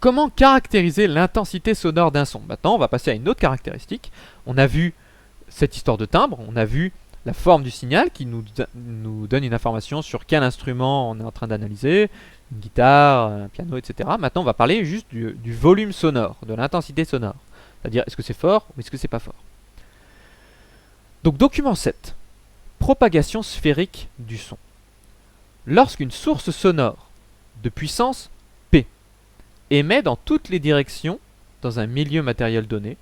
Comment caractériser l'intensité sonore d'un son? Maintenant, on va passer à une autre caractéristique. On a vu cette histoire de timbre, on a vu la forme du signal qui nous donne une information sur quel instrument on est en train d'analyser, une guitare, un piano, etc. Maintenant, on va parler juste du volume sonore, de l'intensité sonore. C'est-à-dire, est-ce que c'est fort ou est-ce que c'est pas fort? Donc, document 7. Propagation sphérique du son. Lorsqu'une source sonore de puissance P émet dans toutes les directions dans un milieu matériel donné,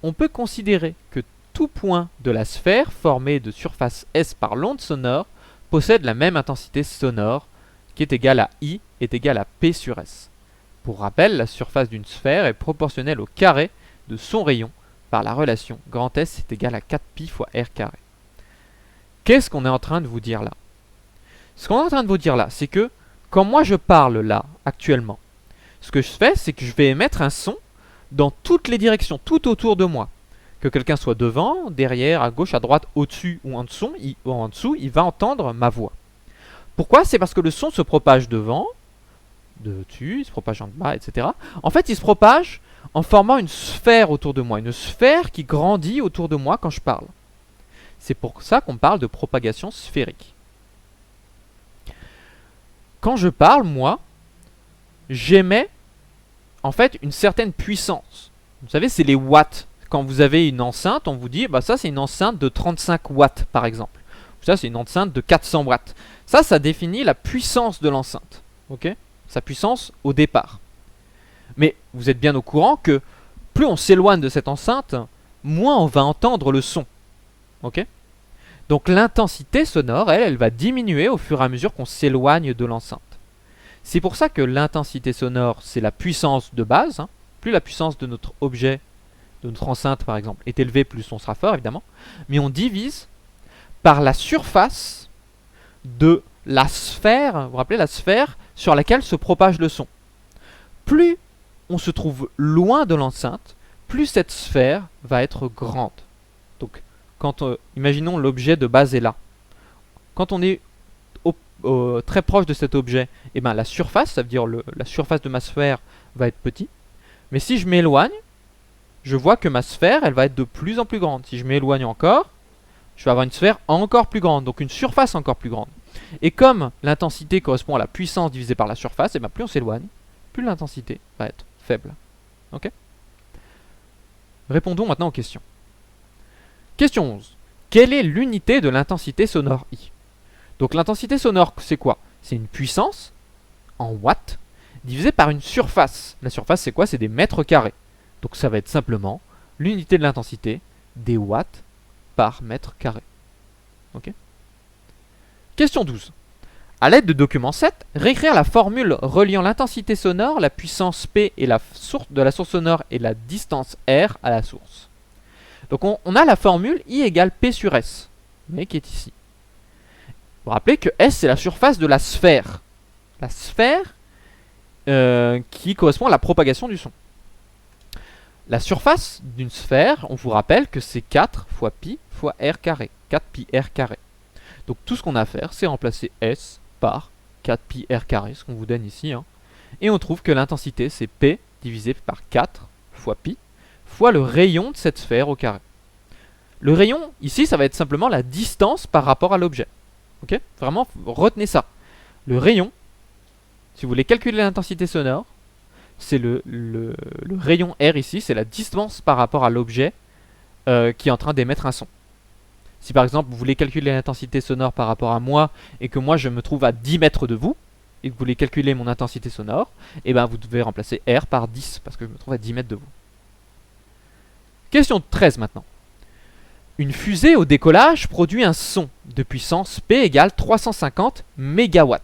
on peut considérer que tout point de la sphère formée de surface S par l'onde sonore possède la même intensité sonore qui est égale à I est égale à P sur S. Pour rappel, la surface d'une sphère est proportionnelle au carré de son rayon par la relation grand S est égal à 4pi fois R carré. Qu'est-ce qu'on est en train de vous dire là? Ce qu'on est en train de vous dire là, c'est que quand moi je parle là, actuellement, ce que je fais, c'est que je vais émettre un son dans toutes les directions, tout autour de moi. Que quelqu'un soit devant, derrière, à gauche, à droite, au-dessus ou en dessous, il va entendre ma voix. Pourquoi? C'est parce que le son se propage devant, de dessus, il se propage en bas, etc. En fait, il se propage en formant une sphère autour de moi, une sphère qui grandit autour de moi quand je parle. C'est pour ça qu'on parle de propagation sphérique. Quand je parle, moi, j'émets en fait une certaine puissance. Vous savez, c'est les watts. Quand vous avez une enceinte, on vous dit, bah ça c'est une enceinte de 35 watts par exemple. Ça c'est une enceinte de 400 watts. Ça définit la puissance de l'enceinte. Ok? Sa puissance au départ. Mais vous êtes bien au courant que plus on s'éloigne de cette enceinte, moins on va entendre le son. Ok? Donc l'intensité sonore, elle va diminuer au fur et à mesure qu'on s'éloigne de l'enceinte. C'est pour ça que l'intensité sonore, c'est la puissance de base. Hein. Plus la puissance de notre objet, de notre enceinte par exemple, est élevée, plus on sera fort évidemment. Mais on divise par la surface de la sphère, vous vous rappelez la sphère sur laquelle se propage le son. Plus on se trouve loin de l'enceinte, plus cette sphère va être grande. Donc, quand imaginons l'objet de base est là. Quand on est très proche de cet objet, et ben la surface, ça veut dire la surface de ma sphère va être petite. Mais si je m'éloigne, je vois que ma sphère, elle va être de plus en plus grande. Si je m'éloigne encore, je vais avoir une sphère encore plus grande, donc une surface encore plus grande. Et comme l'intensité correspond à la puissance divisée par la surface, et ben plus on s'éloigne, plus l'intensité va être faible. Ok? Répondons maintenant aux questions. Question 11. quelle est l'unité de l'intensité sonore I? Donc l'intensité sonore, c'est quoi? C'est une puissance en watts divisé par une surface. La surface, c'est quoi? C'est des mètres carrés. Donc ça va être simplement l'unité de l'intensité des watts par mètre carré. Ok. Question 12. À l'aide de document 7, réécrire la formule reliant l'intensité sonore, la puissance P et la source de la source sonore et la distance R à la source. Donc on a la formule I égale P sur S, mais qui est ici. Vous vous rappelez que S, c'est la surface de la sphère. La sphère qui correspond à la propagation du son. La surface d'une sphère, on vous rappelle que c'est 4 fois pi fois r carré. 4 pi r carré. Donc tout ce qu'on a à faire, c'est remplacer S par 4 pi r carré, ce qu'on vous donne ici. Hein. Et on trouve que l'intensité, c'est P divisé par 4 fois pi fois le rayon de cette sphère au carré. Le rayon, ici, ça va être simplement la distance par rapport à l'objet. Ok? Vraiment, retenez ça. Le rayon, si vous voulez calculer l'intensité sonore, c'est le rayon R ici, c'est la distance par rapport à l'objet qui est en train d'émettre un son. Si par exemple vous voulez calculer l'intensité sonore par rapport à moi et que moi je me trouve à 10 mètres de vous et que vous voulez calculer mon intensité sonore, et ben vous devez remplacer R par 10 parce que je me trouve à 10 mètres de vous. Question 13 maintenant. Une fusée au décollage produit un son de puissance P égale 350 MW.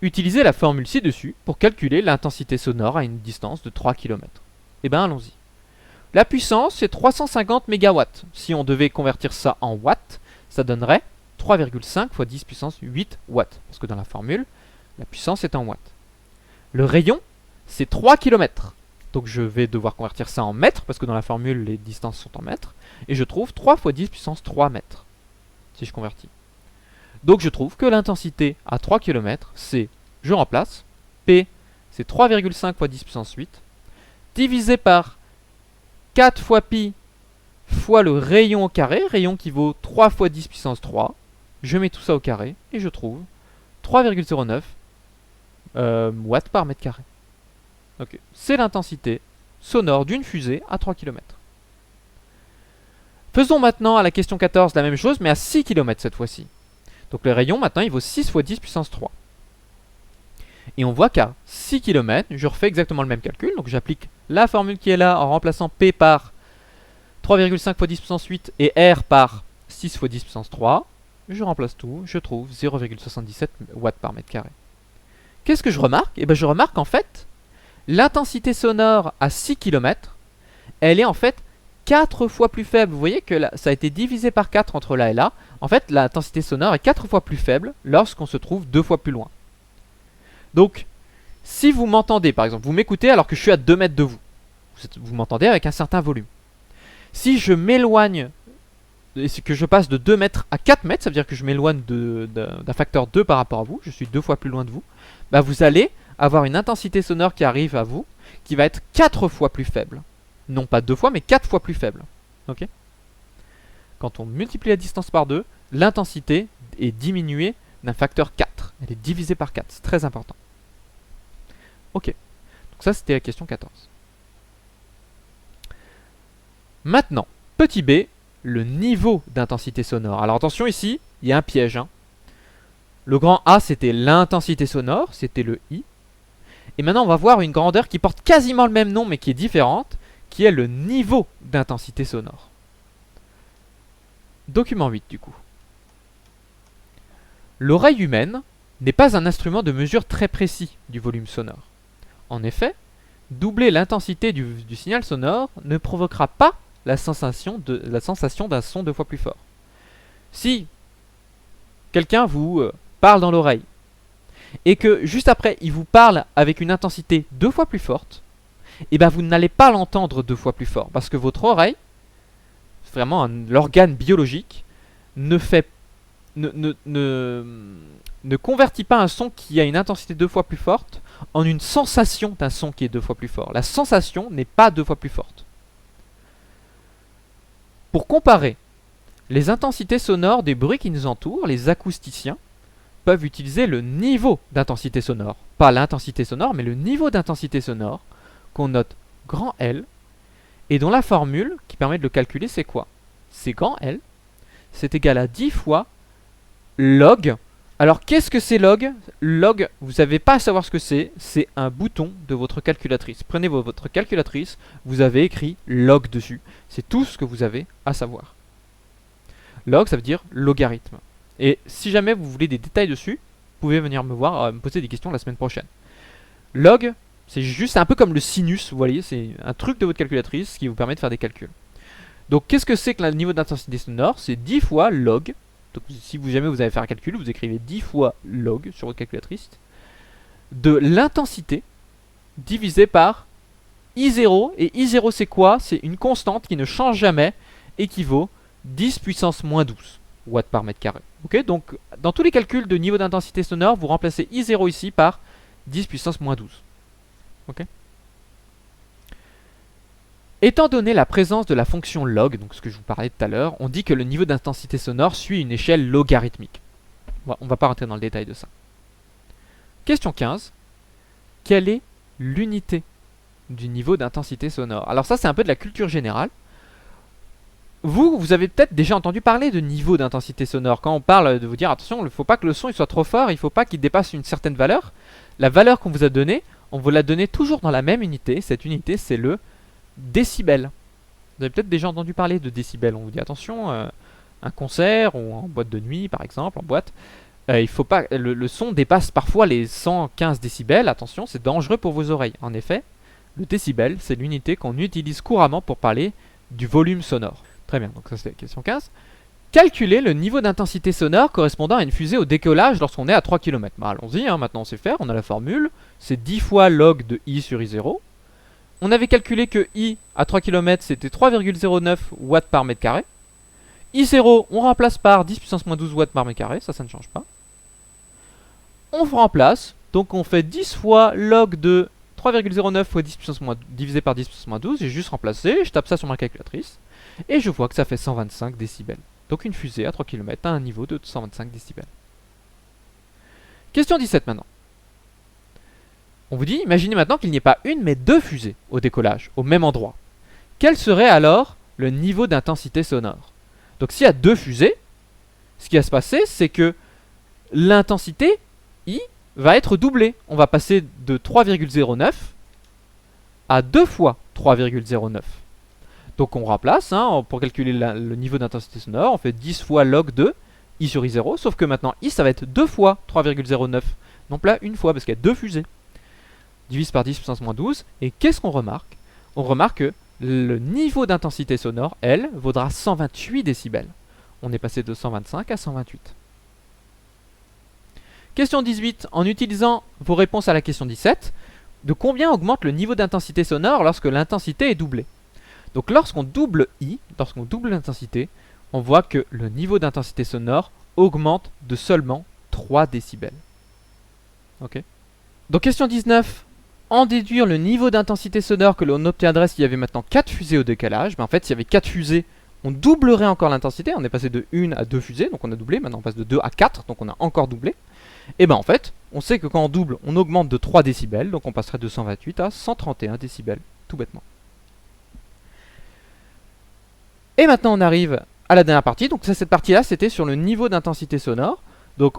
Utilisez la formule ci-dessus pour calculer l'intensité sonore à une distance de 3 km. Et bien allons-y. La puissance c'est 350 MW. Si on devait convertir ça en watts, ça donnerait 3,5 fois 10 puissance 8 watts. Parce que dans la formule, la puissance est en watts. Le rayon, c'est 3 km. Donc je vais devoir convertir ça en mètres, parce que dans la formule, les distances sont en mètres. Et je trouve 3 fois 10 puissance 3 mètres, si je convertis. Donc je trouve que l'intensité à 3 km, c'est, je remplace, P, c'est 3,5 fois 10 puissance 8, divisé par 4 fois pi fois le rayon au carré, rayon qui vaut 3 fois 10 puissance 3. Je mets tout ça au carré, et je trouve 3,09 watts par mètre carré. Okay. C'est l'intensité sonore d'une fusée à 3 km. Faisons maintenant à la question 14 la même chose, mais à 6 km cette fois-ci. Donc le rayon, maintenant, il vaut 6 fois 10 puissance 3. Et on voit qu'à 6 km, je refais exactement le même calcul. Donc j'applique la formule qui est là en remplaçant P par 3,5 fois 10 puissance 8 et R par 6 fois 10 puissance 3. Je remplace tout, je trouve 0,77 watts par mètre carré. Qu'est-ce que je remarque? Eh bien je remarque en fait, l'intensité sonore à 6 km, elle est en fait 4 fois plus faible. Vous voyez que là, ça a été divisé par 4 entre là et là. En fait, l'intensité sonore est 4 fois plus faible lorsqu'on se trouve 2 fois plus loin. Donc, si vous m'entendez, par exemple, vous m'écoutez alors que je suis à 2 mètres de vous. Vous m'entendez avec un certain volume. Si je m'éloigne, et que je passe de 2 mètres à 4 mètres, ça veut dire que je m'éloigne d'un facteur 2 par rapport à vous, je suis 2 fois plus loin de vous, bah vous allez avoir une intensité sonore qui arrive à vous, qui va être 4 fois plus faible. Non pas 2 fois, mais 4 fois plus faible. Ok? Quand on multiplie la distance par 2, l'intensité est diminuée d'un facteur 4. Elle est divisée par 4. C'est très important. Ok. Donc ça, c'était la question 14. Maintenant, petit b, le niveau d'intensité sonore. Alors attention ici, il y a un piège. Hein. Le grand A, c'était l'intensité sonore, c'était le I. Et maintenant, on va voir une grandeur qui porte quasiment le même nom, mais qui est différente, qui est le niveau d'intensité sonore. Document 8 du coup. L'oreille humaine n'est pas un instrument de mesure très précis du volume sonore. En effet, doubler l'intensité du signal sonore ne provoquera pas la sensation d'un son 2 fois plus fort. Si quelqu'un vous parle dans l'oreille et que juste après il vous parle avec une intensité 2 fois plus forte, et bien vous n'allez pas l'entendre 2 fois plus fort parce que votre oreille, vraiment l'organe biologique, ne convertit pas un son qui a une intensité 2 fois plus forte en une sensation d'un son qui est 2 fois plus fort. La sensation n'est pas 2 fois plus forte. Pour comparer les intensités sonores des bruits qui nous entourent, les acousticiens peuvent utiliser le niveau d'intensité sonore. Pas l'intensité sonore, mais le niveau d'intensité sonore qu'on note grand L et dont la formule qui permet de le calculer, c'est quoi? C'est grand L, c'est égal à 10 fois log. Alors qu'est-ce que c'est log? Log, vous n'avez pas à savoir ce que c'est un bouton de votre calculatrice. Prenez votre calculatrice, vous avez écrit log dessus. C'est tout ce que vous avez à savoir. Log, ça veut dire logarithme. Et si jamais vous voulez des détails dessus, vous pouvez venir me voir, me poser des questions la semaine prochaine. Log, c'est juste un peu comme le sinus, vous voyez, c'est un truc de votre calculatrice qui vous permet de faire des calculs. Donc qu'est-ce que c'est que le niveau d'intensité sonore? C'est 10 fois log. Donc si jamais vous allez faire un calcul, vous écrivez 10 fois log sur votre calculatrice de l'intensité divisé par I0. Et I0 c'est quoi? C'est une constante qui ne change jamais, équivaut 10 puissance moins 12 watts par mètre carré. Ok, donc dans tous les calculs de niveau d'intensité sonore, vous remplacez I0 ici par 10 puissance moins 12. Ok. Étant donné la présence de la fonction log, donc ce que je vous parlais tout à l'heure, on dit que le niveau d'intensité sonore suit une échelle logarithmique. Bon, on ne va pas rentrer dans le détail de ça. Question 15. Quelle est l'unité du niveau d'intensité sonore? Alors ça, c'est un peu de la culture générale. Vous avez peut-être déjà entendu parler de niveau d'intensité sonore. Quand on parle de vous dire, attention, il ne faut pas que le son il soit trop fort, il ne faut pas qu'il dépasse une certaine valeur. La valeur qu'on vous a donnée, on vous l'a donnée toujours dans la même unité. Cette unité, c'est le décibel. Vous avez peut-être déjà entendu parler de décibel. On vous dit, attention, un concert ou en boîte de nuit, par exemple, en boîte, il faut pas, le son dépasse parfois les 115 décibels. Attention, c'est dangereux pour vos oreilles. En effet, le décibel, c'est l'unité qu'on utilise couramment pour parler du volume sonore. Très bien, donc ça c'est la question 15. Calculer le niveau d'intensité sonore correspondant à une fusée au décollage lorsqu'on est à 3 km. Bah, allons-y, hein, maintenant on sait faire, on a la formule. C'est 10 fois log de I sur I0. On avait calculé que I à 3 km c'était 3,09 watts par mètre carré. I0 on remplace par 10 puissance moins 12 watts par mètre carré, ça ne change pas. On remplace, donc on fait 10 fois log de 3,09 fois 10 puissance moins, divisé par 10 puissance moins 12. J'ai juste remplacé, je tape ça sur ma calculatrice. Et je vois que ça fait 125 décibels. Donc une fusée à 3 km a un niveau de 125 décibels. Question 17 maintenant. On vous dit, imaginez maintenant qu'il n'y ait pas une mais deux fusées au décollage, au même endroit. Quel serait alors le niveau d'intensité sonore? Donc s'il y a deux fusées, ce qui va se passer, c'est que l'intensité, I, va être doublée. On va passer de 3,09 à 2 fois 3,09. Donc on remplace, hein, pour calculer le niveau d'intensité sonore, on fait 10 fois log de I sur I0, sauf que maintenant I ça va être 2 fois 3,09, non pas une fois, parce qu'il y a deux fusées. Divise par 10 puissance moins 12, et qu'est-ce qu'on remarque? On remarque que le niveau d'intensité sonore, elle, vaudra 128 décibels. On est passé de 125 à 128. Question 18, en utilisant vos réponses à la question 17, de combien augmente le niveau d'intensité sonore lorsque l'intensité est doublée? Donc lorsqu'on double I, lorsqu'on double l'intensité, on voit que le niveau d'intensité sonore augmente de seulement 3 décibels. Ok. Donc question 19, en déduire le niveau d'intensité sonore que l'on obtiendrait s'il y avait maintenant 4 fusées au décalage. En fait, s'il y avait 4 fusées, on doublerait encore l'intensité. On est passé de 1 à 2 fusées, donc on a doublé. Maintenant on passe de 2 à 4, donc on a encore doublé. Et ben en fait, on sait que quand on double, on augmente de 3 décibels, donc on passerait de 128 à 131 décibels, tout bêtement. Et maintenant on arrive à la dernière partie. Donc cette partie-là, c'était sur le niveau d'intensité sonore. Donc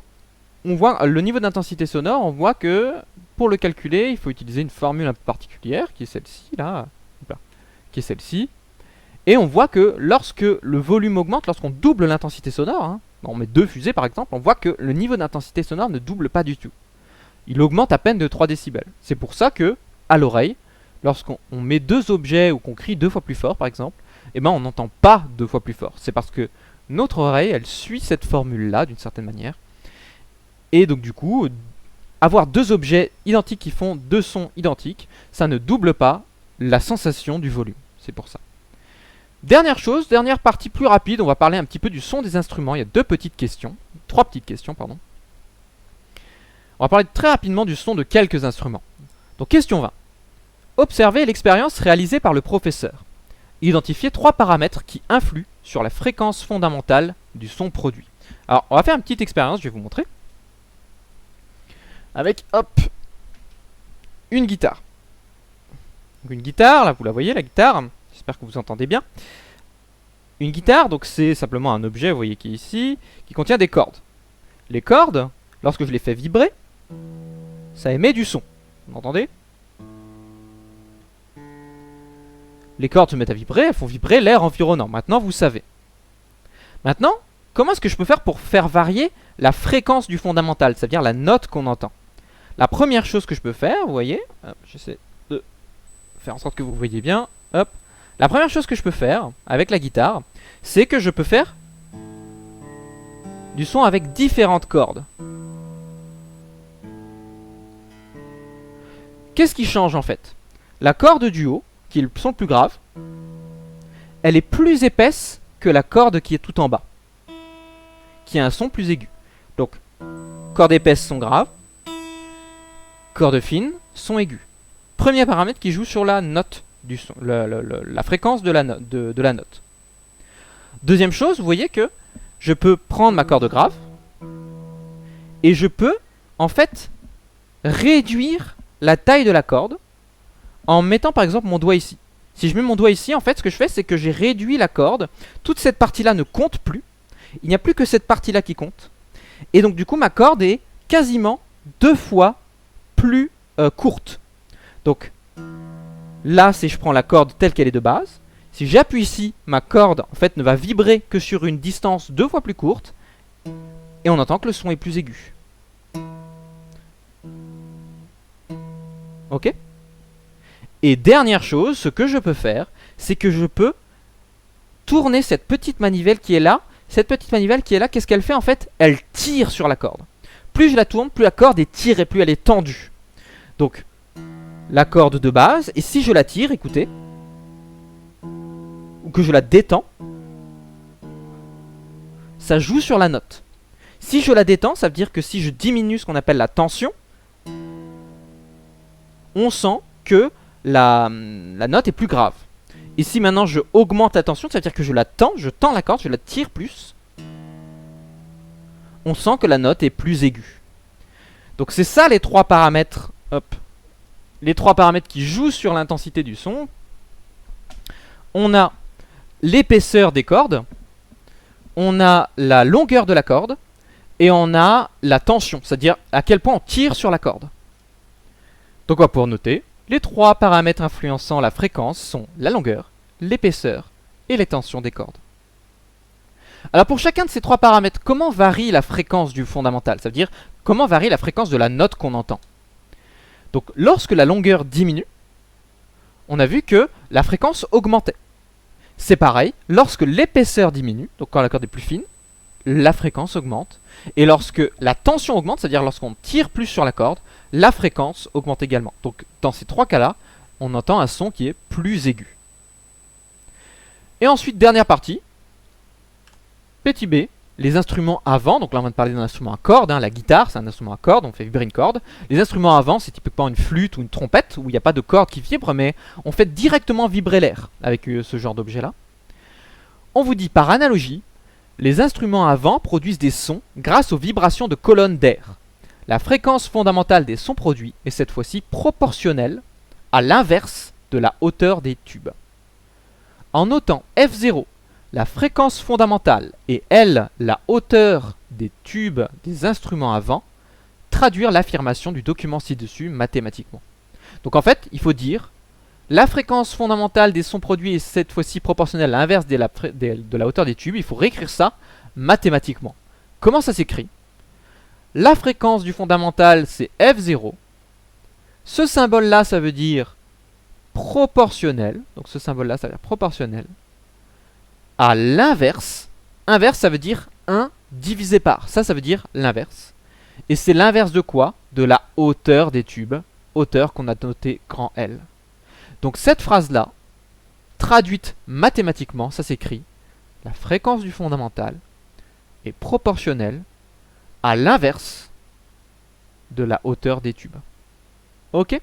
on voit le niveau d'intensité sonore, on voit que pour le calculer, il faut utiliser une formule un peu particulière, qui est celle-ci, là, qui est celle-ci. Et on voit que lorsque le volume augmente, lorsqu'on double l'intensité sonore, hein, on met deux fusées par exemple, on voit que le niveau d'intensité sonore ne double pas du tout. Il augmente à peine de 3 décibels. C'est pour ça que, à l'oreille, lorsqu'on met deux objets ou qu'on crie 2 fois plus fort par exemple, eh ben on n'entend pas 2 fois plus fort. C'est parce que notre oreille, elle suit cette formule-là d'une certaine manière. Et donc du coup, avoir deux objets identiques qui font deux sons identiques, ça ne double pas la sensation du volume. C'est pour ça. Dernière chose, dernière partie plus rapide, on va parler un petit peu du son des instruments. Il y a trois petites questions, pardon. On va parler très rapidement du son de quelques instruments. Donc question 20. Observez l'expérience réalisée par le professeur. Identifiez 3 paramètres qui influent sur la fréquence fondamentale du son produit. Alors, on va faire une petite expérience, je vais vous montrer. Avec, hop, une guitare. Donc une guitare, là vous la voyez, la guitare. J'espère que vous entendez bien. Une guitare, donc c'est simplement un objet, vous voyez qui est ici, qui contient des cordes. Les cordes, lorsque je les fais vibrer, ça émet du son. Vous entendez? Les cordes se mettent à vibrer, elles font vibrer l'air environnant. Maintenant, vous savez. Maintenant, comment est-ce que je peux faire pour faire varier la fréquence du fondamental, c'est-à-dire la note qu'on entend? La première chose que je peux faire, vous voyez, j'essaie de faire en sorte que vous voyez bien, hop. La première chose que je peux faire avec la guitare, c'est que je peux faire du son avec différentes cordes. Qu'est-ce qui change en fait? La corde du haut, qui est le son le plus grave, elle est plus épaisse que la corde qui est tout en bas, qui a un son plus aigu. Donc, corde épaisse, son grave, corde fine, son aigu. Premier paramètre qui joue sur la note du son, la fréquence de la note. Deuxième chose, vous voyez que je peux prendre ma corde grave et je peux en fait réduire la taille de la corde en mettant par exemple mon doigt ici. Si je mets mon doigt ici, en fait ce que je fais c'est que j'ai réduit la corde. Toute cette partie là ne compte plus. Il n'y a plus que cette partie là qui compte. Et donc du coup ma corde est quasiment 2 fois plus courte. Donc là, si je prends la corde telle qu'elle est de base, si j'appuie ici, ma corde en fait ne va vibrer que sur une distance 2 fois plus courte, et on entend que le son est plus aigu. Ok? Et dernière chose, ce que je peux faire, c'est que je peux tourner cette petite manivelle qui est là. Cette petite manivelle qui est là, qu'est-ce qu'elle fait en fait? Elle tire sur la corde. Plus je la tourne, plus la corde est tirée, plus elle est tendue. Donc, la corde de base, et si je la tire, écoutez, ou que je la détends, ça joue sur la note. Si je la détends, ça veut dire que si je diminue ce qu'on appelle la tension, on sent que la note est plus grave. Et si maintenant je augmente la tension, ça veut dire que je tends la corde, je la tire plus, on sent que la note est plus aiguë. Donc c'est ça les 3 paramètres, hop, les 3 paramètres qui jouent sur l'intensité du son. On a l'épaisseur des cordes, on a la longueur de la corde, et on a la tension, c'est-à-dire à quel point on tire sur la corde. Donc on va pouvoir noter, les 3 paramètres influençant la fréquence sont la longueur, l'épaisseur et les tensions des cordes. Alors pour chacun de ces 3 paramètres, comment varie la fréquence du fondamental? Ça veut dire, comment varie la fréquence de la note qu'on entend? Donc lorsque la longueur diminue, on a vu que la fréquence augmentait. C'est pareil, lorsque l'épaisseur diminue, donc quand la corde est plus fine, la fréquence augmente. Et lorsque la tension augmente, c'est-à-dire lorsqu'on tire plus sur la corde, la fréquence augmente également. Donc dans ces 3 cas-là, on entend un son qui est plus aigu. Et ensuite, dernière partie, petit b, les instruments avant, donc là on vient de parler d'un instrument à cordes, la guitare c'est un instrument à cordes, on fait vibrer une corde. Les instruments avant c'est typiquement une flûte ou une trompette, où il n'y a pas de corde qui vibre, mais on fait directement vibrer l'air avec ce genre d'objet là. On vous dit par analogie, les instruments avant produisent des sons grâce aux vibrations de colonnes d'air. La fréquence fondamentale des sons produits est cette fois-ci proportionnelle à l'inverse de la hauteur des tubes. En notant F0, la fréquence fondamentale, et L, la hauteur des tubes des instruments avant, traduire l'affirmation du document ci-dessus mathématiquement. Donc en fait, il faut dire, la fréquence fondamentale des sons produits est cette fois-ci proportionnelle à l'inverse de la hauteur des tubes. Il faut réécrire ça mathématiquement. Comment ça s'écrit? La fréquence du fondamental, c'est F0. Ce symbole-là, ça veut dire proportionnel. Donc ce symbole-là, ça veut dire proportionnel à l'inverse. Inverse, ça veut dire 1 divisé par. Ça veut dire l'inverse. Et c'est l'inverse de quoi? De la hauteur des tubes. Hauteur qu'on a noté grand L. Donc cette phrase-là, traduite mathématiquement, ça s'écrit: la fréquence du fondamental est proportionnelle à l'inverse de la hauteur des tubes. Ok?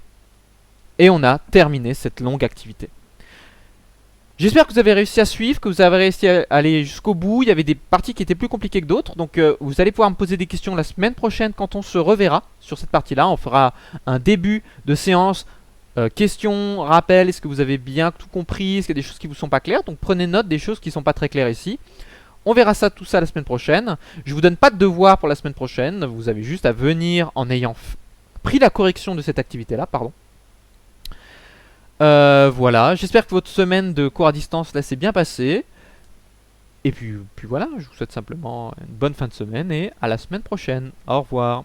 Et on a terminé cette longue activité. J'espère que vous avez réussi à suivre, que vous avez réussi à aller jusqu'au bout. Il y avait des parties qui étaient plus compliquées que d'autres. Donc vous allez pouvoir me poser des questions la semaine prochaine quand on se reverra sur cette partie-là. On fera un début de séance Question, rappel, est-ce que vous avez bien tout compris? Est-ce qu'il y a des choses qui vous sont pas claires? Donc prenez note des choses qui sont pas très claires ici. On verra ça, tout ça la semaine prochaine. Je vous donne pas de devoir pour la semaine prochaine. Vous avez juste à venir en ayant pris la correction de cette activité-là, pardon. Voilà, j'espère que votre semaine de cours à distance là s'est bien passée. Et puis voilà, je vous souhaite simplement une bonne fin de semaine et à la semaine prochaine. Au revoir.